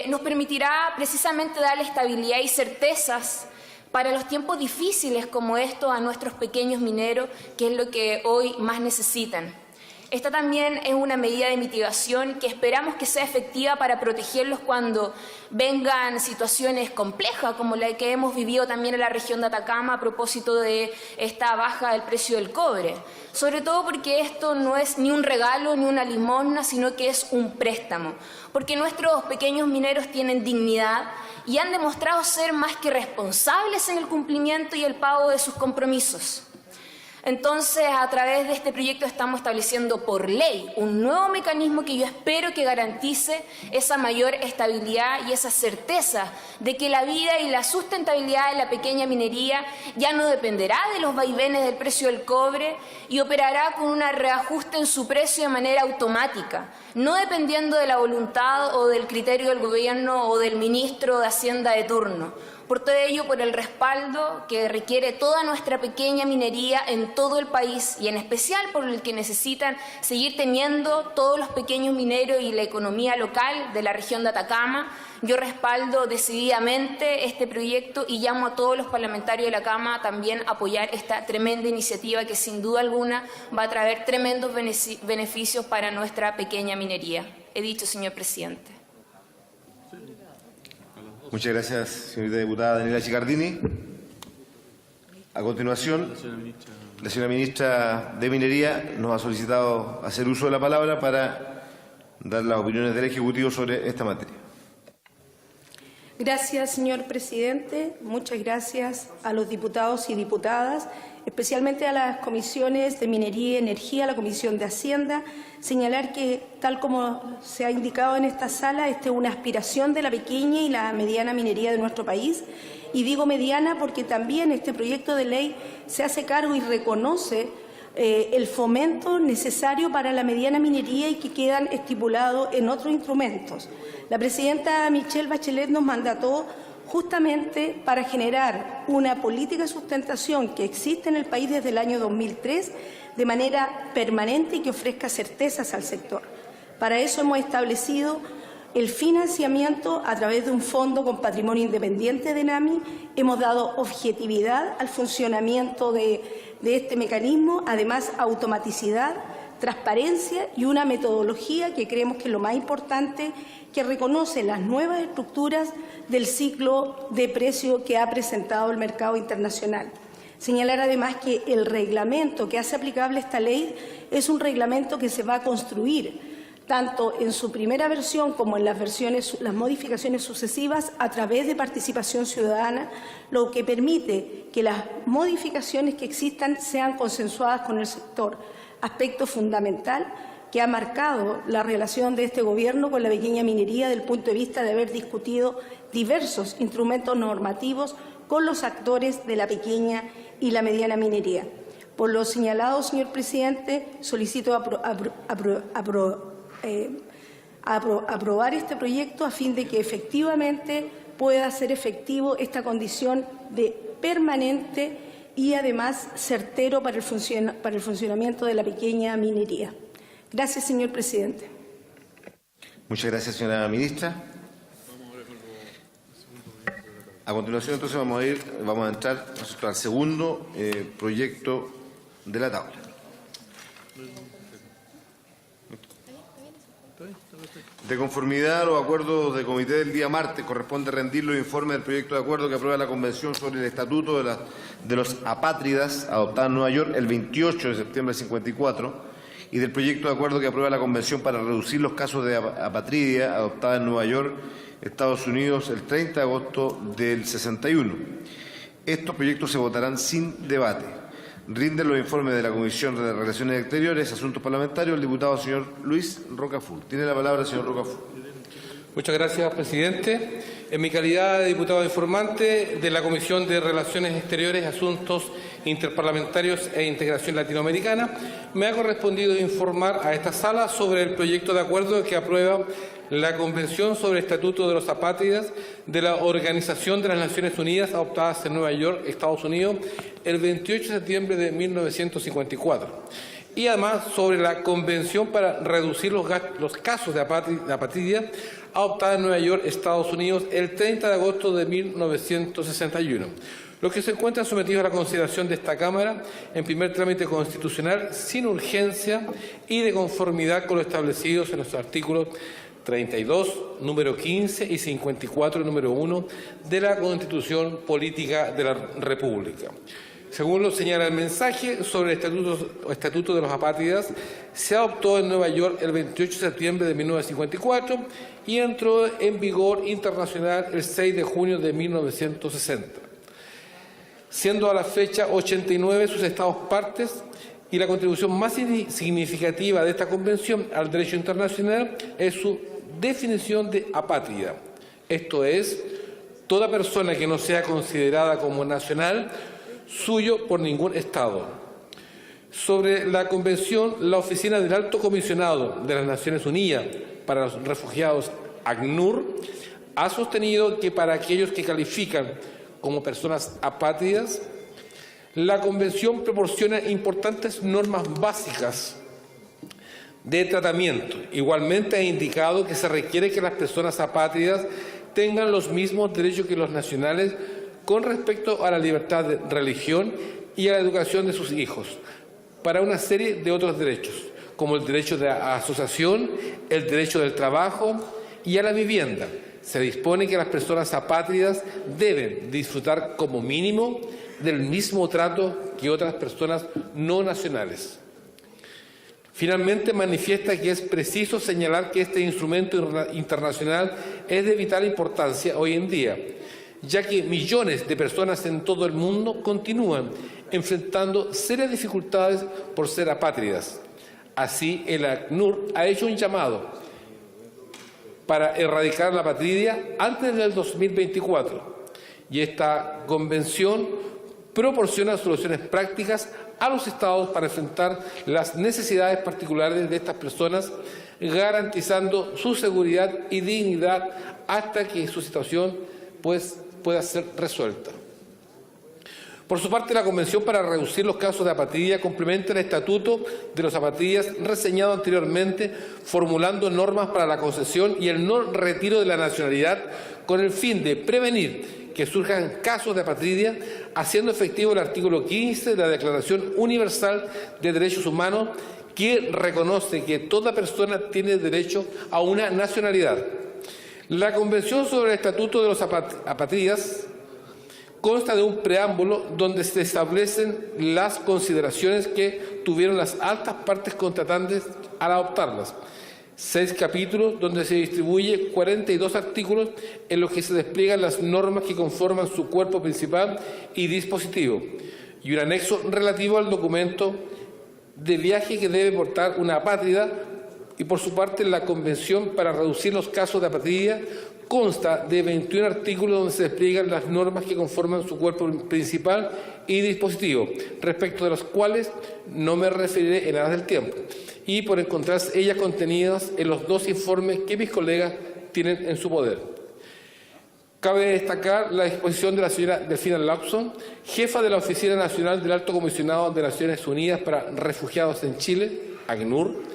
Speaker 11: nos permitirá precisamente darle estabilidad y certezas para los tiempos difíciles como estos a nuestros pequeños mineros, que es lo que hoy más necesitan. Esta también es una medida de mitigación que esperamos que sea efectiva para protegerlos cuando vengan situaciones complejas como la que hemos vivido también en la región de Atacama a propósito de esta baja del precio del cobre. Sobre todo porque esto no es ni un regalo ni una limosna, sino que es un préstamo. Porque nuestros pequeños mineros tienen dignidad y han demostrado ser más que responsables en el cumplimiento y el pago de sus compromisos. Entonces, a través de este proyecto estamos estableciendo por ley un nuevo mecanismo que yo espero que garantice esa mayor estabilidad y esa certeza de que la vida y la sustentabilidad de la pequeña minería ya no dependerá de los vaivenes del precio del cobre y operará con un reajuste en su precio de manera automática, no dependiendo de la voluntad o del criterio del gobierno o del ministro de Hacienda de turno. Por todo ello, por el respaldo que requiere toda nuestra pequeña minería en todo el país y en especial por el que necesitan seguir teniendo todos los pequeños mineros y la economía local de la región de Atacama, yo respaldo decididamente este proyecto y llamo a todos los parlamentarios de la Cámara también a apoyar esta tremenda iniciativa que sin duda alguna va a traer tremendos beneficios para nuestra pequeña minería. He dicho, señor presidente.
Speaker 2: Muchas gracias, señorita diputada Daniela Chicardini. A continuación, la señora ministra de Minería nos ha solicitado hacer uso de la palabra para dar las opiniones del Ejecutivo sobre esta materia.
Speaker 12: Gracias, señor presidente. Muchas gracias a los diputados y diputadas, especialmente a las comisiones de Minería y Energía, a la Comisión de Hacienda. Señalar que, tal como se ha indicado en esta sala, esta es una aspiración de la pequeña y la mediana minería de nuestro país. Y digo mediana porque también este proyecto de ley se hace cargo y reconoce el fomento necesario para la mediana minería y que quedan estipulados en otros instrumentos. La presidenta Michelle Bachelet nos mandató justamente para generar una política de sustentación que existe en el país desde el año 2003 de manera permanente y que ofrezca certezas al sector. Para eso hemos establecido el financiamiento a través de un fondo con patrimonio independiente de ENAMI. Hemos dado objetividad al funcionamiento de este mecanismo, además automaticidad, transparencia y una metodología que creemos que es lo más importante, que reconoce las nuevas estructuras del ciclo de precio que ha presentado el mercado internacional. Señalar además que el reglamento que hace aplicable esta ley es un reglamento que se va a construir tanto en su primera versión como en las modificaciones sucesivas a través de participación ciudadana, lo que permite que las modificaciones que existan sean consensuadas con el sector, aspecto fundamental que ha marcado la relación de este Gobierno con la pequeña minería desde el punto de vista de haber discutido diversos instrumentos normativos con los actores de la pequeña y la mediana minería. Por lo señalado, señor presidente, solicito aprobar este proyecto a fin de que efectivamente pueda ser efectivo esta condición de permanente y además certero para el funcionamiento de la pequeña minería. Gracias, señor presidente.
Speaker 2: Muchas gracias, señora ministra. A continuación, entonces, vamos a entrar al segundo proyecto de la tabla. De conformidad a los acuerdos del comité del día martes, corresponde rendir los informes del proyecto de acuerdo que aprueba la Convención sobre el Estatuto de los Apátridas, adoptada en Nueva York el 28 de septiembre del 54, y del proyecto de acuerdo que aprueba la Convención para reducir los casos de apatridia, adoptada en Nueva York, Estados Unidos, el 30 de agosto del 61. Estos proyectos se votarán sin debate. Rinden los informes de la Comisión de Relaciones Exteriores, Asuntos Parlamentarios, el diputado señor Luis Rocafort. Tiene la palabra, señor Rocafort.
Speaker 13: Muchas gracias, presidente. En mi calidad de diputado informante de la Comisión de Relaciones Exteriores, Asuntos Interparlamentarios e Integración Latinoamericana, me ha correspondido informar a esta sala sobre el proyecto de acuerdo que aprueba la Convención sobre el Estatuto de los Apátridas de la Organización de las Naciones Unidas, adoptadas en Nueva York, Estados Unidos, el 28 de septiembre de 1954. Y además sobre la Convención para reducir los casos de apatridia, adoptada en Nueva York, Estados Unidos, el 30 de agosto de 1961. Los que se encuentran sometidos a la consideración de esta Cámara en primer trámite constitucional sin urgencia y de conformidad con lo establecido en los artículos 32, número 15 y 54, número 1 de la Constitución Política de la República. Según lo señala el mensaje sobre el Estatuto de los Apátridas, se adoptó en Nueva York el 28 de septiembre de 1954 y entró en vigor internacional el 6 de junio de 1960. Siendo a la fecha 89 sus estados partes, y la contribución más significativa de esta convención al derecho internacional es su definición de apátrida, esto es, toda persona que no sea considerada como nacional suyo por ningún Estado. Sobre la convención, la Oficina del Alto Comisionado de las Naciones Unidas para los Refugiados, ACNUR, ha sostenido que para aquellos que califican como personas apátridas, la Convención proporciona importantes normas básicas de tratamiento. Igualmente ha indicado que se requiere que las personas apátridas tengan los mismos derechos que los nacionales con respecto a la libertad de religión y a la educación de sus hijos, para una serie de otros derechos, como el derecho de asociación, el derecho del trabajo y a la vivienda. Se dispone que las personas apátridas deben disfrutar como mínimo del mismo trato que otras personas no nacionales. Finalmente, manifiesta que es preciso señalar que este instrumento internacional es de vital importancia hoy en día, ya que millones de personas en todo el mundo continúan enfrentando serias dificultades por ser apátridas. Así, el ACNUR ha hecho un llamado para erradicar la apatridia antes del 2024, y esta convención proporciona soluciones prácticas a los Estados para enfrentar las necesidades particulares de estas personas, garantizando su seguridad y dignidad hasta que su situación pueda ser resuelta. Por su parte, la Convención para reducir los casos de apatría complementa el Estatuto de los apatrías reseñado anteriormente, formulando normas para la concesión y el no retiro de la nacionalidad con el fin de prevenir que surjan casos de apatridia, haciendo efectivo el artículo 15 de la Declaración Universal de Derechos Humanos, que reconoce que toda persona tiene derecho a una nacionalidad. La Convención sobre el Estatuto de los Apatrías consta de un preámbulo donde se establecen las consideraciones que tuvieron las altas partes contratantes al adoptarlas. 6 capítulos donde se distribuye 42 artículos en los que se despliegan las normas que conforman su cuerpo principal y dispositivo, y un anexo relativo al documento de viaje que debe portar una apátrida. Y por su parte, la Convención para reducir los casos de apatría consta de 21 artículos donde se despliegan las normas que conforman su cuerpo principal y dispositivo, respecto de los cuales no me referiré en aras del tiempo, y por encontrarse ellas contenidas en los 2 informes que mis colegas tienen en su poder. Cabe destacar la exposición de la señora Delfina Lawson, jefa de la Oficina Nacional del Alto Comisionado de Naciones Unidas para Refugiados en Chile, ACNUR,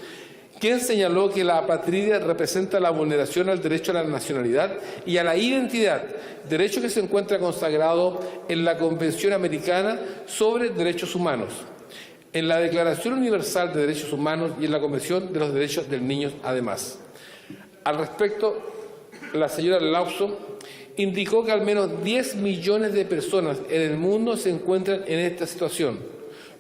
Speaker 13: quien señaló que la apatridia representa la vulneración al derecho a la nacionalidad y a la identidad, derecho que se encuentra consagrado en la Convención Americana sobre Derechos Humanos, en la Declaración Universal de Derechos Humanos y en la Convención de los Derechos del Niño, además. Al respecto, la señora Lawson indicó que al menos 10 millones de personas en el mundo se encuentran en esta situación,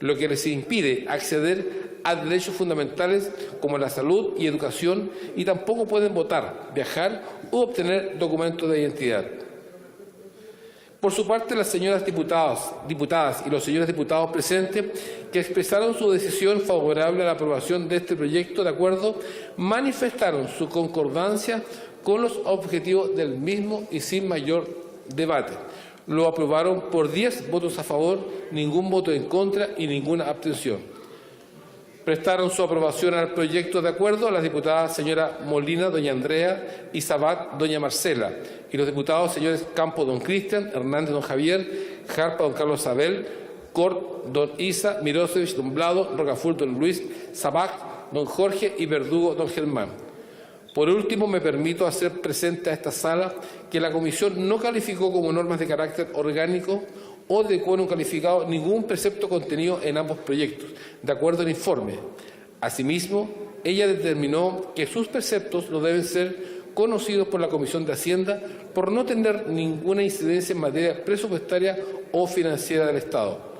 Speaker 13: lo que les impide acceder a derechos fundamentales como la salud y educación, y tampoco pueden votar, viajar u obtener documentos de identidad. Por su parte, las señoras diputadas y los señores diputados presentes, que expresaron su decisión favorable a la aprobación de este proyecto de acuerdo, manifestaron su concordancia con los objetivos del mismo y sin mayor debate. Lo aprobaron por 10 votos a favor, ningún voto en contra y ninguna abstención. Prestaron su aprobación al proyecto de acuerdo a las diputadas señora Molina, doña Andrea, y Sabat, doña Marcela, y los diputados señores Campo, don Cristian, Hernández, don Javier, Jarpa, don Carlos Abel, Cort, don Isa, Mirosevich, don Blado, Rocaful, don Luis, Sabat, don Jorge y Verdugo, don Germán. Por último, me permito hacer presente a esta sala que la Comisión no calificó como normas de carácter orgánico o de quórum calificado ningún precepto contenido en ambos proyectos, de acuerdo al informe. Asimismo, ella determinó que sus preceptos no deben ser conocidos por la Comisión de Hacienda por no tener ninguna incidencia en materia presupuestaria o financiera del Estado.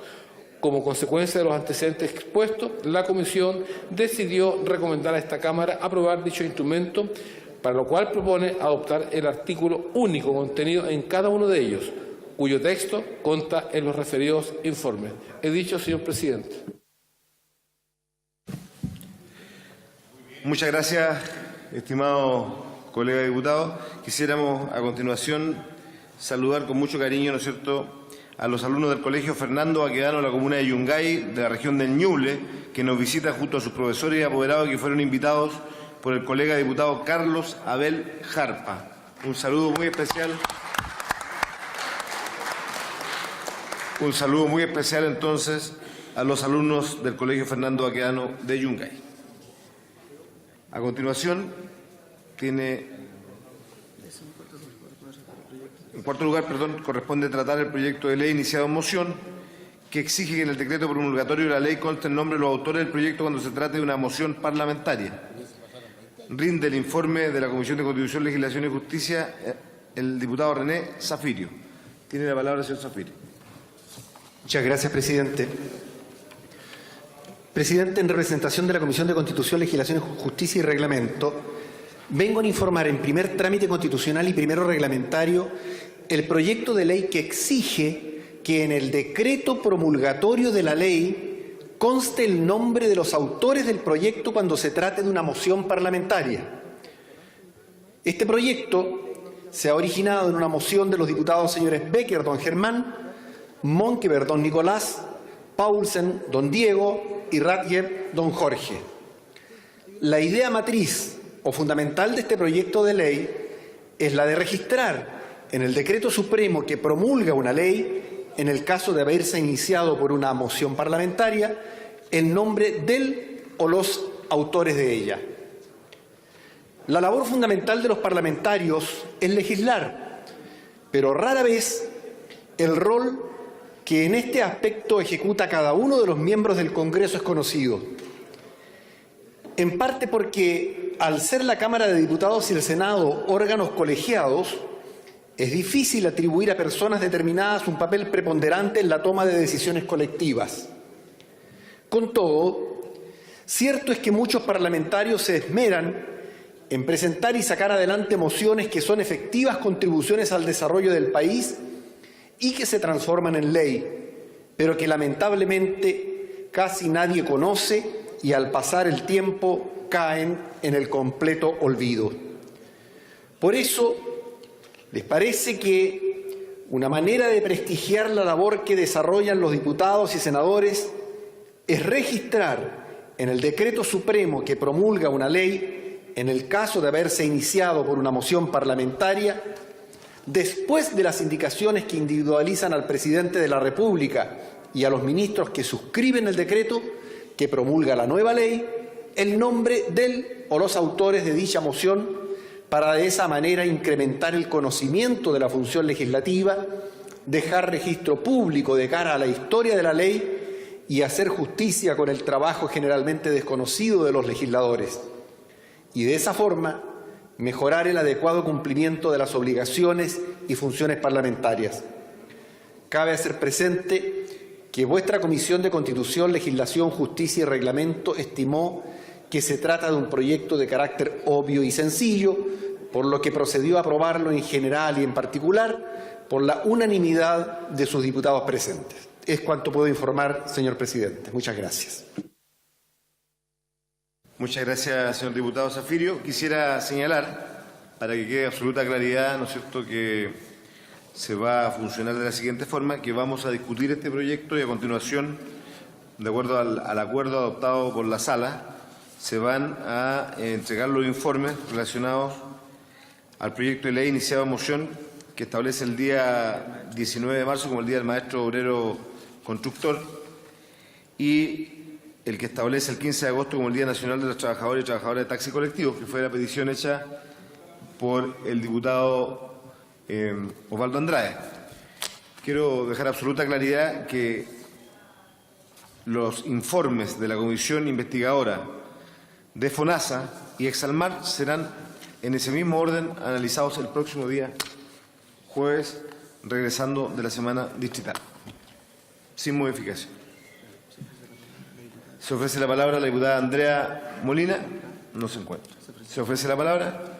Speaker 13: Como consecuencia de los antecedentes expuestos, la Comisión decidió recomendar a esta Cámara aprobar dicho instrumento, para lo cual propone adoptar el artículo único contenido en cada uno de ellos, cuyo texto consta en los referidos informes. He dicho, señor presidente.
Speaker 2: Muchas gracias, estimado colega diputado. Quisiéramos a continuación saludar con mucho cariño, ¿no es cierto?, a los alumnos del Colegio Fernando Baquedano de la comuna de Yungay, de la región del Ñuble, que nos visitan junto a sus profesores y apoderados que fueron invitados por el colega diputado Carlos Abel Jarpa. Un saludo muy especial. Un saludo muy especial entonces a los alumnos del Colegio Fernando Baquedano de Yungay. A continuación, en cuarto lugar, corresponde tratar el proyecto de ley iniciado en moción que exige que en el decreto promulgatorio de la ley conste el nombre de los autores del proyecto cuando se trate de una moción parlamentaria. Rinde el informe de la Comisión de Constitución, Legislación y Justicia el diputado René Zafirio. Tiene la palabra el señor Zafirio.
Speaker 14: Muchas gracias, presidente. Presidente, en representación de la Comisión de Constitución, Legislación, Justicia y Reglamento, vengo a informar en primer trámite constitucional y primero reglamentario el proyecto de ley que exige que en el decreto promulgatorio de la ley conste el nombre de los autores del proyecto cuando se trate de una moción parlamentaria. Este proyecto se ha originado en una moción de los diputados señores Becker, don Germán, Monkeberg, don Nicolás, Paulsen, don Diego y Radger, don Jorge. La idea matriz o fundamental de este proyecto de ley es la de registrar en el decreto supremo que promulga una ley en el caso de haberse iniciado por una moción parlamentaria, el nombre del o los autores de ella. La labor fundamental de los parlamentarios es legislar, pero rara vez el rol que en este aspecto ejecuta cada uno de los miembros del Congreso es conocido. En parte porque, al ser la Cámara de Diputados y el Senado órganos colegiados, es difícil atribuir a personas determinadas un papel preponderante en la toma de decisiones colectivas. Con todo, cierto es que muchos parlamentarios se esmeran en presentar y sacar adelante mociones que son efectivas contribuciones al desarrollo del país y que se transforman en ley, pero que lamentablemente casi nadie conoce y al pasar el tiempo caen en el completo olvido. Por eso, ¿les parece que una manera de prestigiar la labor que desarrollan los diputados y senadores es registrar en el decreto supremo que promulga una ley, en el caso de haberse iniciado por una moción parlamentaria, después de las indicaciones que individualizan al presidente de la República y a los ministros que suscriben el decreto que promulga la nueva ley, el nombre del o los autores de dicha moción, para de esa manera incrementar el conocimiento de la función legislativa, dejar registro público de cara a la historia de la ley y hacer justicia con el trabajo generalmente desconocido de los legisladores. Y de esa forma, mejorar el adecuado cumplimiento de las obligaciones y funciones parlamentarias. Cabe hacer presente que vuestra Comisión de Constitución, Legislación, Justicia y Reglamento estimó que se trata de un proyecto de carácter obvio y sencillo, por lo que procedió a aprobarlo en general y en particular por la unanimidad de sus diputados presentes. Es cuanto puedo informar, señor presidente. Muchas gracias.
Speaker 2: Muchas gracias, señor diputado Zafirio. Quisiera señalar, para que quede absoluta claridad, ¿no es cierto?, que se va a funcionar de la siguiente forma, que vamos a discutir este proyecto y a continuación, de acuerdo al acuerdo adoptado por la Sala, se van a entregar los informes relacionados al proyecto de ley iniciado en moción que establece el día 19 de marzo como el Día del Maestro Obrero Constructor y el que establece el 15 de agosto como el Día Nacional de los Trabajadores y Trabajadoras de Taxi Colectivo, que fue la petición hecha por el diputado Osvaldo Andrade. Quiero dejar absoluta claridad que los informes de la Comisión Investigadora de FONASA y Exalmar serán en ese mismo orden analizados el próximo día jueves, regresando de la semana distrital, sin modificación. Se ofrece la palabra a la diputada Andrea Molina. No se encuentra. Se ofrece la palabra.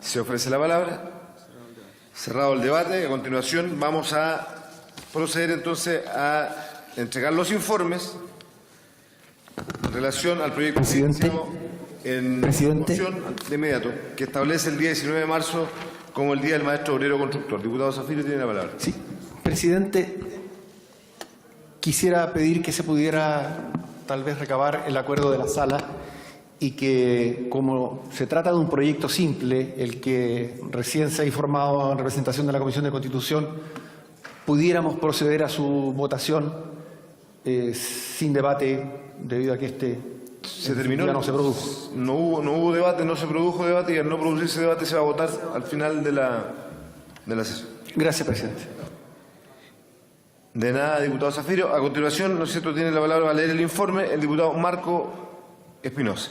Speaker 2: Se ofrece la palabra. Cerrado el debate. A continuación vamos a proceder entonces a entregar los informes en relación al proyecto en moción de inmediato, que establece el día 19 de marzo como el Día del Maestro Obrero Constructor. Diputado Zafirio tiene la palabra.
Speaker 14: Sí, presidente, quisiera pedir que se pudiera tal vez recabar el acuerdo de la Sala y que, como se trata de un proyecto simple, el que recién se ha informado en representación de la Comisión de Constitución, pudiéramos proceder a su votación sin debate, debido a que
Speaker 2: se terminó,
Speaker 14: no se produjo.
Speaker 2: No hubo debate, no se produjo debate, y al no producirse debate se va a votar al final de la sesión.
Speaker 14: Gracias, presidente.
Speaker 2: De nada, diputado Zafirio. A continuación, ¿no es cierto?, tiene la palabra para leer el informe el diputado Marco Espinosa.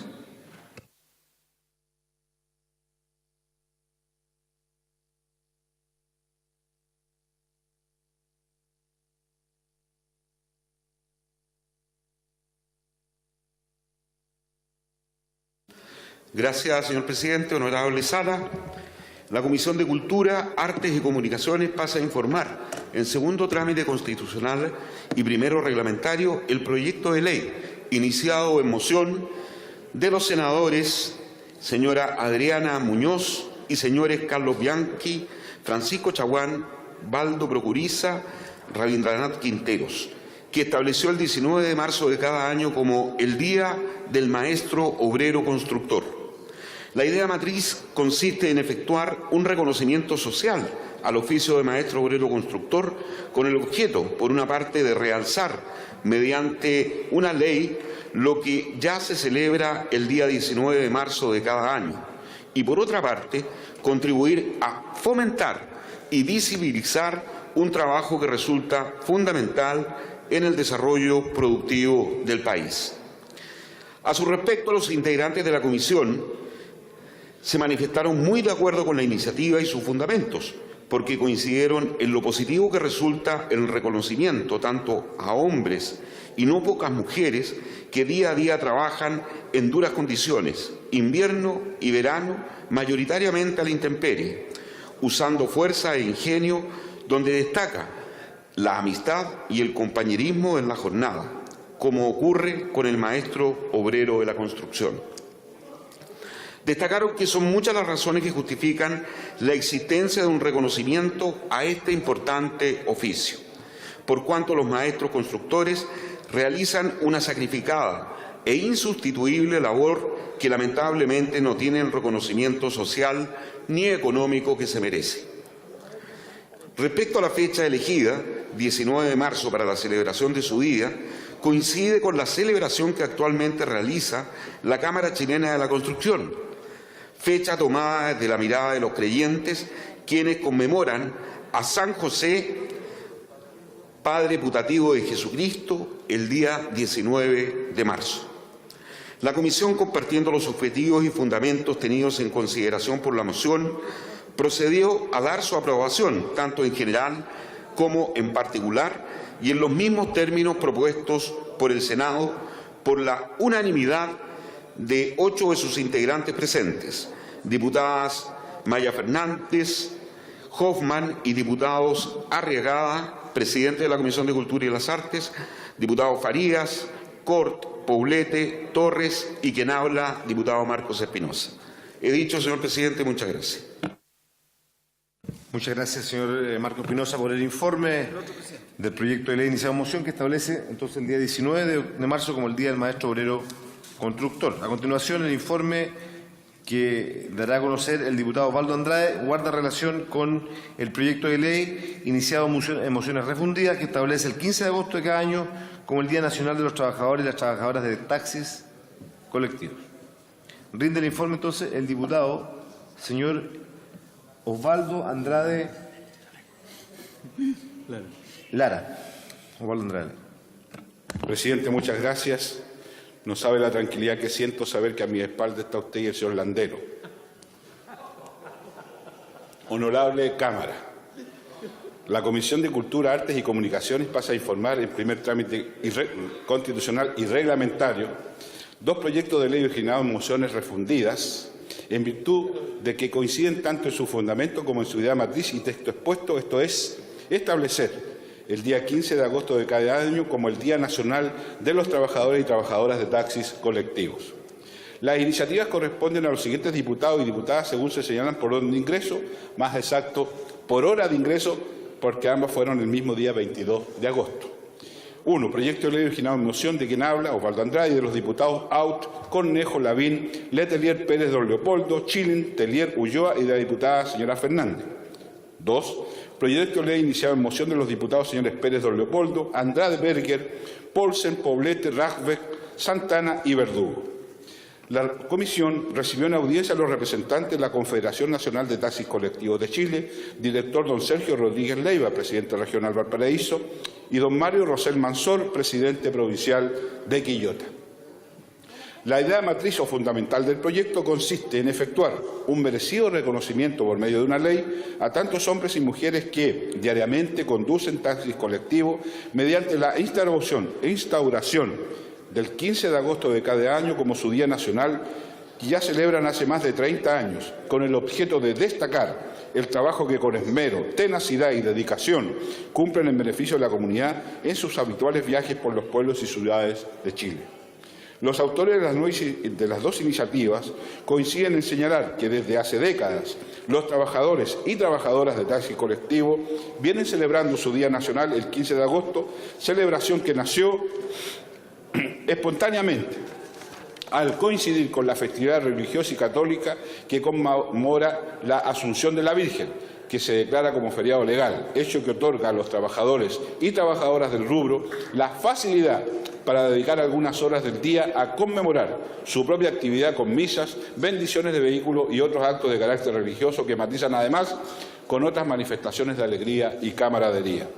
Speaker 8: Gracias, señor presidente. Honorable Sala, la Comisión de Cultura, Artes y Comunicaciones pasa a informar, en segundo trámite constitucional y primero reglamentario, el proyecto de ley iniciado en moción de los senadores señora Adriana Muñoz y señores Carlos Bianchi, Francisco Chaguán, Baldo Procuriza, Rabindranath Quinteros, que estableció el 19 de marzo de cada año como el Día del Maestro Obrero Constructor. La idea matriz consiste en efectuar un reconocimiento social al oficio de maestro obrero constructor con el objeto, por una parte, de realzar mediante una ley lo que ya se celebra el día 19 de marzo de cada año y, por otra parte, contribuir a fomentar y visibilizar un trabajo que resulta fundamental en el desarrollo productivo del país. A su respecto, los integrantes de la comisión se manifestaron muy de acuerdo con la iniciativa y sus fundamentos, porque coincidieron en lo positivo que resulta el reconocimiento tanto a hombres y no pocas mujeres que día a día trabajan en duras condiciones, invierno y verano, mayoritariamente a la intemperie, usando fuerza e ingenio, donde destaca la amistad y el compañerismo en la jornada, como ocurre con el maestro obrero de la construcción. Destacaron que son muchas las razones que justifican la existencia de un reconocimiento a este importante oficio, por cuanto los maestros constructores realizan una sacrificada e insustituible labor que lamentablemente no tiene el reconocimiento social ni económico que se merece. Respecto a la fecha elegida, 19 de marzo, para la celebración de su día, coincide con la celebración que actualmente realiza la Cámara Chilena de la Construcción, fecha tomada de la mirada de los creyentes, quienes conmemoran a San José, Padre putativo de Jesucristo, el día 19 de marzo. La Comisión, compartiendo los objetivos y fundamentos tenidos en consideración por la moción, procedió a dar su aprobación, tanto en general como en particular, y en los mismos términos propuestos por el Senado por la unanimidad de 8 de sus integrantes presentes, diputadas Maya Fernández, Hoffman y diputados Arriagada, presidente de la Comisión de Cultura y las Artes, diputados Farías, Cort, Poblete, Torres y quien habla, diputado Marcos Espinosa. He dicho, señor presidente, muchas gracias.
Speaker 2: Muchas gracias, señor Marcos Espinosa, por el informe del proyecto de ley iniciado en moción que establece entonces el día 19 de marzo como el Día del Maestro Obrero Constructor. A continuación, el informe que dará a conocer el diputado Osvaldo Andrade guarda relación con el proyecto de ley iniciado en mociones refundidas que establece el 15 de agosto de cada año como el Día Nacional de los Trabajadores y las Trabajadoras de Taxis Colectivos. Rinde el informe entonces el diputado señor Osvaldo Andrade Lara. Osvaldo Andrade.
Speaker 15: Presidente, muchas gracias. No sabe la tranquilidad que siento saber que a mi espalda está usted y el señor Landero. Honorable Cámara, la Comisión de Cultura, Artes y Comunicaciones pasa a informar en primer trámite constitucional y reglamentario 2 proyectos de ley originados en mociones refundidas en virtud de que coinciden tanto en su fundamento como en su idea matriz y texto expuesto, esto es, establecer el día 15 de agosto de cada año como el Día Nacional de los Trabajadores y Trabajadoras de Taxis Colectivos. Las iniciativas corresponden a los siguientes diputados y diputadas según se señalan por orden de ingreso, más exacto, por hora de ingreso, porque ambas fueron el mismo día 22 de agosto. 1. Proyecto de ley originado en moción de quien habla, Osvaldo Andrade, y de los diputados Aut, Cornejo, Lavín, Letelier, Pérez, Don Leopoldo, Chilin, Telier, Ulloa y de la diputada señora Fernández. 2. Proyecto de ley iniciado en moción de los diputados señores Pérez, Don Leopoldo, Andrade, Berger, Paulsen, Poblete, Rajbeck, Santana y Verdugo. La Comisión recibió en audiencia a los representantes de la Confederación Nacional de Taxis Colectivos de Chile, director don Sergio Rodríguez Leiva, presidente regional Valparaíso, y don Mario Rosel Mansor, presidente provincial de Quillota. La idea matriz o fundamental del proyecto consiste en efectuar un merecido reconocimiento por medio de una ley a tantos hombres y mujeres que diariamente conducen taxis colectivos mediante la instauración del 15 de agosto de cada año como su Día Nacional, que ya celebran hace más de 30 años, con el objeto de destacar el trabajo que con esmero, tenacidad y dedicación cumplen en beneficio de la comunidad en sus habituales viajes por los pueblos y ciudades de Chile. Los autores de las 2 iniciativas coinciden en señalar que desde hace décadas los trabajadores y trabajadoras de taxi colectivo vienen celebrando su Día Nacional el 15 de agosto, celebración que nació espontáneamente al coincidir con la festividad religiosa y católica que conmemora la Asunción de la Virgen, que se declara como feriado legal, hecho que otorga a los trabajadores y trabajadoras del rubro la facilidad para dedicar algunas horas del día a conmemorar su propia actividad con misas, bendiciones de vehículos y otros actos de carácter religioso que matizan además con otras manifestaciones de alegría y camaradería.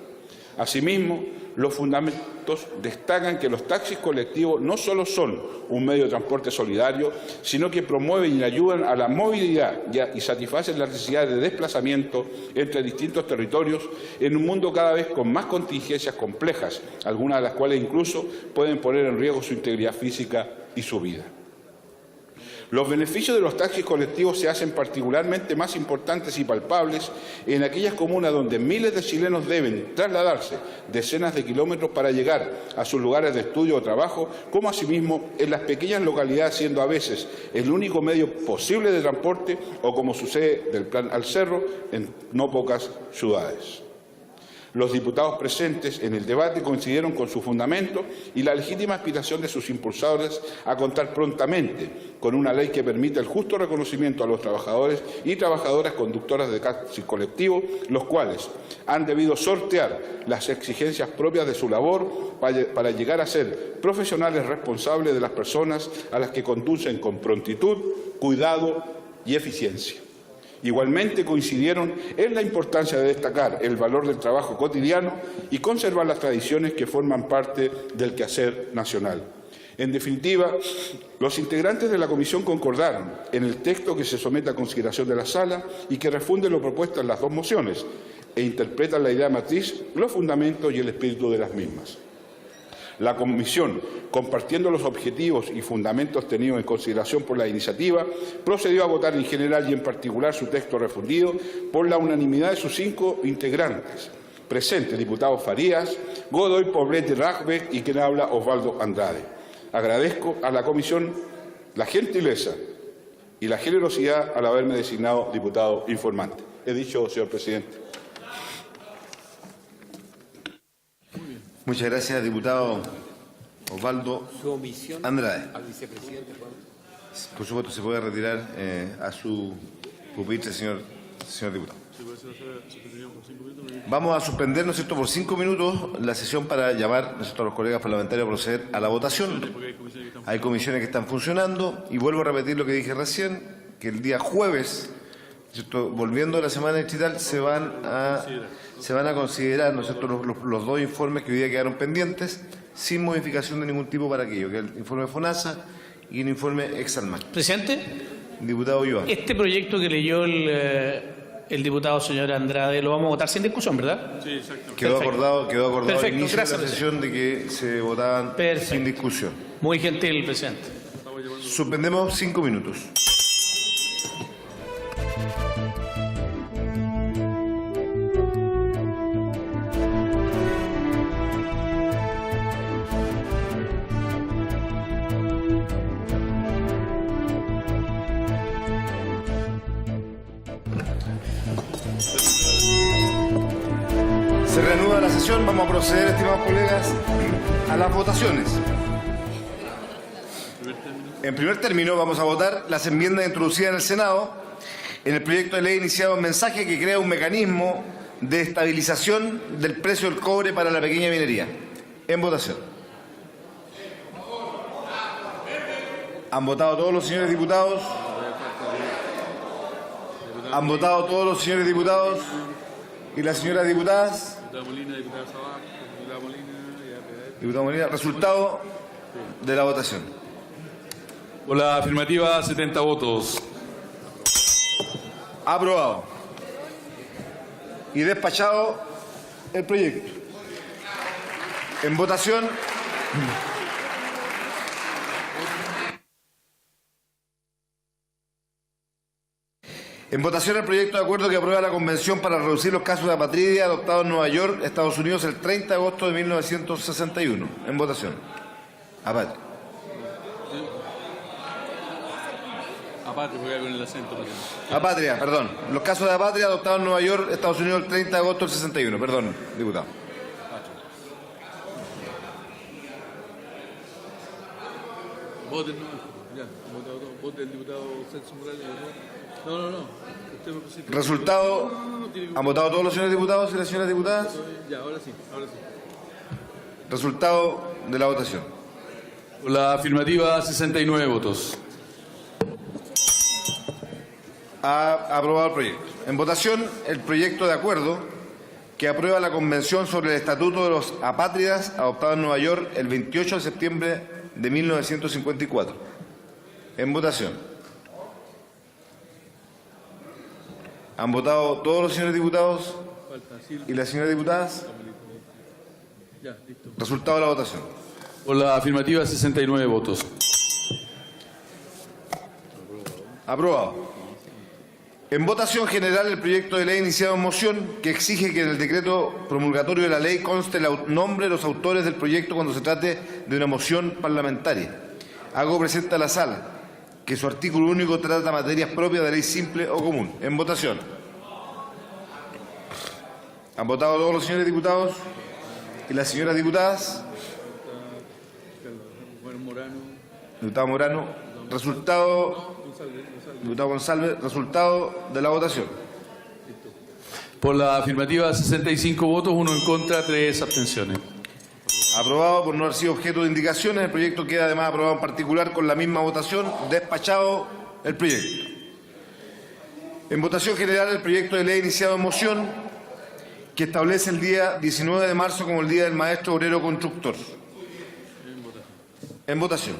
Speaker 15: Asimismo, los fundamentos destacan que los taxis colectivos no solo son un medio de transporte solidario, sino que promueven y ayudan a la movilidad y satisfacen las necesidades de desplazamiento entre distintos territorios en un mundo cada vez con más contingencias complejas, algunas de las cuales incluso pueden poner en riesgo su integridad física y su vida. Los beneficios de los taxis colectivos se hacen particularmente más importantes y palpables en aquellas comunas donde miles de chilenos deben trasladarse decenas de kilómetros para llegar a sus lugares de estudio o trabajo, como asimismo en las pequeñas localidades, siendo a veces el único medio posible de transporte o, como sucede del Plan al Cerro, en no pocas ciudades. Los diputados presentes en el debate coincidieron con su fundamento y la legítima aspiración de sus impulsores a contar prontamente con una ley que permita el justo reconocimiento a los trabajadores y trabajadoras conductoras de taxis colectivos, los cuales han debido sortear las exigencias propias de su labor para llegar a ser profesionales responsables de las personas a las que conducen con prontitud, cuidado y eficiencia. Igualmente coincidieron en la importancia de destacar el valor del trabajo cotidiano y conservar las tradiciones que forman parte del quehacer nacional. En definitiva, los integrantes de la comisión concordaron en el texto que se somete a consideración de la sala y que refunde lo propuesto en las dos mociones e interpretan la idea matriz, los fundamentos y el espíritu de las mismas. La Comisión, compartiendo los objetivos y fundamentos tenidos en consideración por la iniciativa, procedió a votar en general y en particular su texto refundido por la unanimidad de sus 5 integrantes. Presentes, diputados Farías, Godoy, Poblete, Rajbeck y quien habla, Osvaldo Andrade. Agradezco a la Comisión la gentileza y la generosidad al haberme designado diputado informante. He dicho, señor presidente.
Speaker 2: Muchas gracias, diputado Osvaldo Andrade. Por supuesto, se puede retirar a su pupitre, señor diputado. Vamos a suspender, ¿no es cierto?, por 5 minutos la sesión para llamar, ¿no es cierto?, a los colegas parlamentarios a proceder a la votación. Hay comisiones que están funcionando y vuelvo a repetir lo que dije recién, que el día jueves, ¿cierto?, volviendo a la semana distrital, se van a considerar, ¿no es cierto?, los 2 informes que hoy día quedaron pendientes, sin modificación de ningún tipo para aquello, que es el informe FONASA y el informe Exalmac.
Speaker 16: Presidente.
Speaker 2: Diputado Ulloa.
Speaker 16: Este proyecto que leyó el diputado señor Andrade lo vamos a votar sin discusión, ¿verdad? Sí, exacto.
Speaker 2: Quedó acordado
Speaker 16: Perfecto,
Speaker 2: al inicio
Speaker 16: gracias,
Speaker 2: de la sesión de que se votaban sin discusión.
Speaker 16: Muy gentil, presidente.
Speaker 2: Suspendemos 5 minutos. Se reanuda la sesión. Vamos a proceder, estimados colegas, a las votaciones. En primer término, vamos a votar las enmiendas introducidas en el Senado en el proyecto de ley iniciado en mensaje que crea un mecanismo de estabilización del precio del cobre para la pequeña minería. En votación. ¿Han votado todos los señores diputados? ¿Han votado todos los señores diputados y las señoras diputadas? Diputado Molina, resultado de la votación.
Speaker 17: Por la afirmativa, 70 votos.
Speaker 2: Aprobado. Y despachado el proyecto. En votación. En votación el proyecto de acuerdo que aprueba la Convención para reducir los casos de apatridia adoptado en Nueva York, Estados Unidos, el 30 de agosto de 1961. En votación. Apatria.
Speaker 17: Apatria, porque con el acento.
Speaker 2: Apatria, perdón. Los casos de apatria adoptados en Nueva York, Estados Unidos, el 30 de agosto del 61. Perdón, diputado.
Speaker 17: Voten, ya, vote el diputado Celso Morales. No. Usted me presenta.
Speaker 2: Resultado. ¿Han votado todos los señores diputados y las señoras diputadas?
Speaker 17: Ya, ahora sí.
Speaker 2: Resultado de la votación.
Speaker 17: Por la afirmativa, 69 votos.
Speaker 2: Ha aprobado el proyecto. En votación, el proyecto de acuerdo que aprueba la Convención sobre el Estatuto de los Apátridas adoptado en Nueva York el 28 de septiembre de 1954. En votación. ¿Han votado todos los señores diputados y las señoras diputadas?
Speaker 17: Ya, listo.
Speaker 2: Resultado de la votación.
Speaker 17: Por la afirmativa, 69 votos.
Speaker 2: Aprobado. En votación general, el proyecto de ley iniciado en moción que exige que en el decreto promulgatorio de la ley conste el nombre de los autores del proyecto cuando se trate de una moción parlamentaria. Hago presente a la sala que su artículo único trata materias propias de ley simple o común. En votación. ¿Han votado todos los señores diputados y las señoras diputadas? Diputado Morano. Resultado. Diputado González, resultado de la votación.
Speaker 17: Por la afirmativa, 65 votos, 1 en contra, 3 abstenciones.
Speaker 2: Aprobado por no haber sido objeto de indicaciones. El proyecto queda además aprobado en particular con la misma votación. Despachado el proyecto. En votación general, el proyecto de ley iniciado en moción que establece el día 19 de marzo como el Día del Maestro Obrero Constructor. En votación.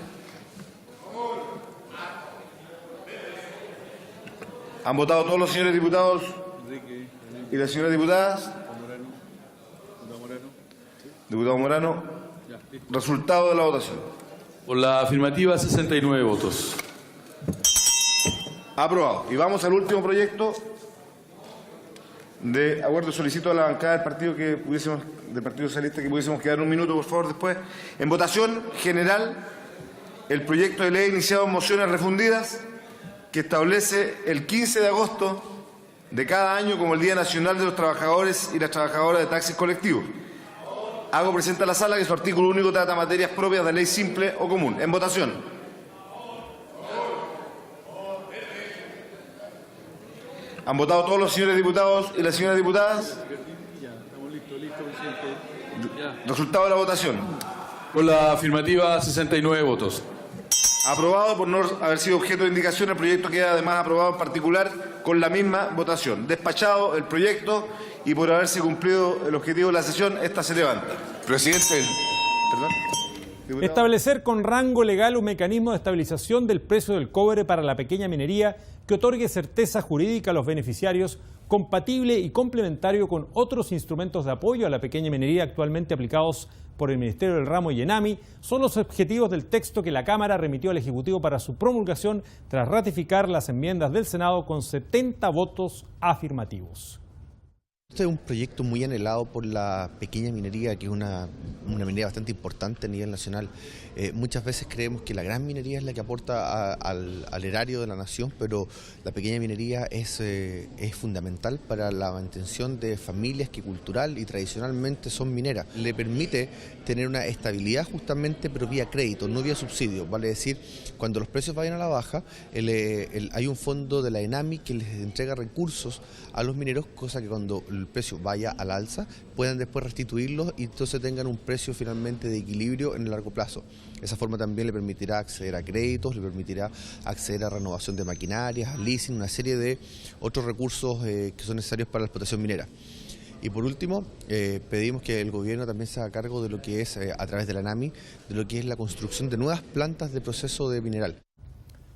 Speaker 2: ¿Han votado todos los señores diputados y las señoras diputadas? Diputado Morano. Resultado de la votación.
Speaker 17: Por la afirmativa, 69 votos.
Speaker 2: Aprobado. Y vamos al último proyecto de acuerdo. Solicito a la bancada del Partido Socialista que pudiésemos quedar un minuto, por favor, después. En votación general, el proyecto de ley iniciado en mociones refundidas que establece el 15 de agosto de cada año como el Día Nacional de los Trabajadores y las Trabajadoras de Taxis Colectivos. Hago presente a la sala que su artículo único trata materias propias de ley simple o común. En votación. ¿Han votado todos los señores diputados y las señoras diputadas? Resultado de la votación.
Speaker 17: Por la afirmativa, 69 votos.
Speaker 2: Aprobado por no haber sido objeto de indicación. El proyecto queda además aprobado en particular con la misma votación. Despachado el proyecto y por haberse cumplido el objetivo de la sesión, esta se levanta.
Speaker 6: Presidente.
Speaker 2: ¿Perdón?
Speaker 1: Establecer con rango legal un mecanismo de estabilización del precio del cobre para la pequeña minería que otorgue certeza jurídica a los beneficiarios, compatible y complementario con otros instrumentos de apoyo a la pequeña minería actualmente aplicados por el Ministerio del Ramo y ENAMI, son los objetivos del texto que la Cámara remitió al Ejecutivo para su promulgación tras ratificar las enmiendas del Senado con 70 votos afirmativos.
Speaker 18: Este es un proyecto muy anhelado por la pequeña minería, que es una minería bastante importante a nivel nacional. Muchas veces creemos que la gran minería es la que aporta al erario de la nación, pero la pequeña minería es fundamental para la mantención de familias que cultural y tradicionalmente son mineras. Le permite tener una estabilidad justamente, pero vía crédito, no vía subsidio. Vale decir, cuando los precios vayan a la baja, hay un fondo de la ENAMI que les entrega recursos a los mineros, cosa que cuando el precio vaya al alza, puedan después restituirlos y entonces tengan un precio finalmente de equilibrio en el largo plazo. Esa forma también le permitirá acceder a créditos, le permitirá acceder a renovación de maquinarias, a leasing, una serie de otros recursos que son necesarios para la explotación minera. Y por último, pedimos que el gobierno también se haga cargo de lo que es, a través de la ENAMI, de lo que es la construcción de nuevas plantas de proceso de mineral.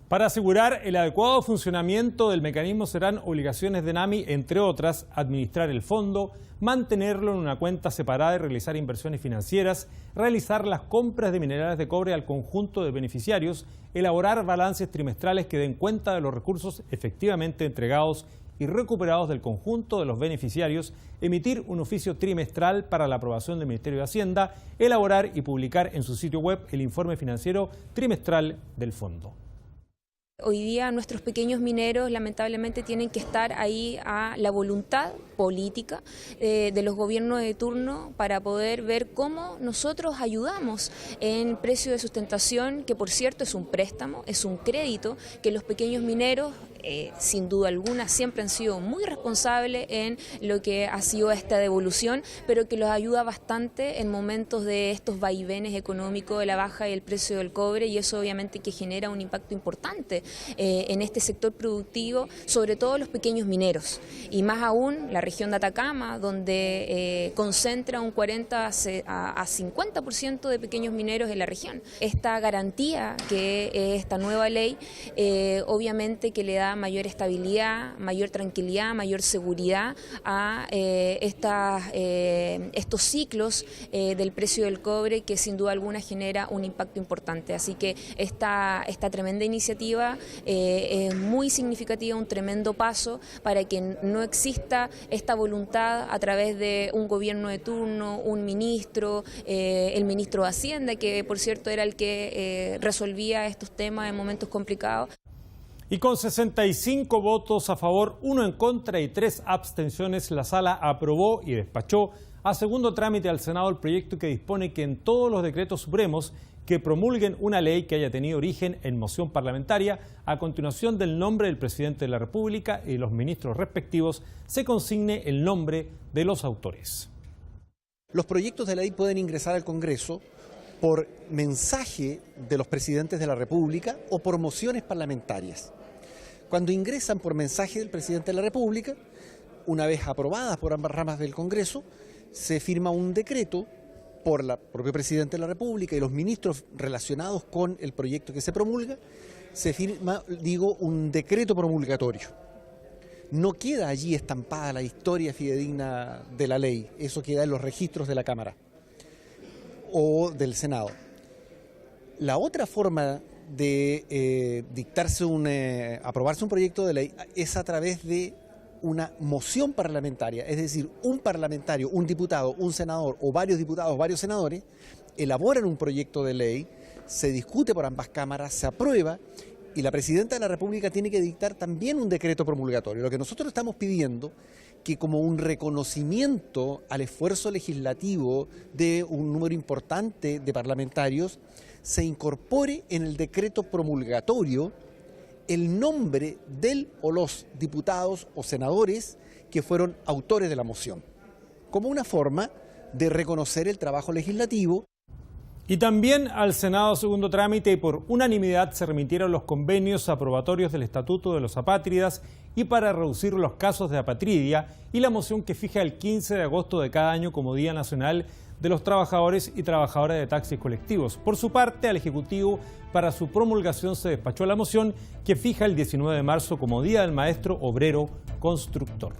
Speaker 1: Para asegurar el adecuado funcionamiento del mecanismo serán obligaciones de ENAMI, entre otras, administrar el fondo, mantenerlo en una cuenta separada y realizar inversiones financieras, realizar las compras de minerales de cobre al conjunto de beneficiarios, elaborar balances trimestrales que den cuenta de los recursos efectivamente entregados y recuperados del conjunto de los beneficiarios, emitir un oficio trimestral para la aprobación del Ministerio de Hacienda, elaborar y publicar en su sitio web el informe financiero trimestral del fondo.
Speaker 11: Hoy día nuestros pequeños mineros lamentablemente tienen que estar ahí a la voluntad política de los gobiernos de turno para poder ver cómo nosotros ayudamos en precio de sustentación, que por cierto es un préstamo, es un crédito que los pequeños mineros sin duda alguna siempre han sido muy responsables en lo que ha sido esta devolución, pero que los ayuda bastante en momentos de estos vaivenes económicos de la baja del precio del cobre, y eso obviamente que genera un impacto importante en este sector productivo, sobre todo los pequeños mineros, y más aún la región de Atacama, donde concentra un 40 a 50% de pequeños mineros en la región. Esta garantía que esta nueva ley obviamente que le da mayor estabilidad, mayor tranquilidad, mayor seguridad a estos ciclos del precio del cobre, que sin duda alguna genera un impacto importante. Así que esta tremenda iniciativa es muy significativa, un tremendo paso para que no exista esta voluntad a través de un gobierno de turno, un ministro, el ministro de Hacienda, que por cierto era el que resolvía estos temas en momentos complicados.
Speaker 1: Y con 65 votos a favor, 1 en contra y 3 abstenciones, la Sala aprobó y despachó a segundo trámite al Senado el proyecto que dispone que en todos los decretos supremos que promulguen una ley que haya tenido origen en moción parlamentaria, a continuación del nombre del presidente de la República y los ministros respectivos, se consigne el nombre de los autores.
Speaker 14: Los proyectos de ley pueden ingresar al Congreso por mensaje de los presidentes de la República o por mociones parlamentarias. Cuando ingresan por mensaje del presidente de la República, una vez aprobadas por ambas ramas del Congreso, se firma un decreto por el propio presidente de la República y los ministros relacionados con el proyecto que se promulga, se firma, un decreto promulgatorio. No queda allí estampada la historia fidedigna de la ley, eso queda en los registros de la Cámara o del Senado. La otra forma de aprobarse un proyecto de ley es a través de una moción parlamentaria, es decir, un parlamentario, un diputado, un senador o varios diputados, varios senadores, elaboran un proyecto de ley, se discute por ambas cámaras, se aprueba y la Presidenta de la República tiene que dictar también un decreto promulgatorio. Lo que nosotros estamos pidiendo, que como un reconocimiento al esfuerzo legislativo de un número importante de parlamentarios, se incorpore en el decreto promulgatorio el nombre del o los diputados o senadores que fueron autores de la moción, como una forma de reconocer el trabajo legislativo.
Speaker 1: Y también al Senado segundo trámite y por unanimidad se remitieron los convenios aprobatorios del Estatuto de los Apátridas y para reducir los casos de apatridia y la moción que fija el 15 de agosto de cada año como Día Nacional de los Trabajadores y Trabajadoras de Taxis Colectivos. Por su parte, al Ejecutivo, para su promulgación se despachó la moción que fija el 19 de marzo como Día del Maestro Obrero Constructor.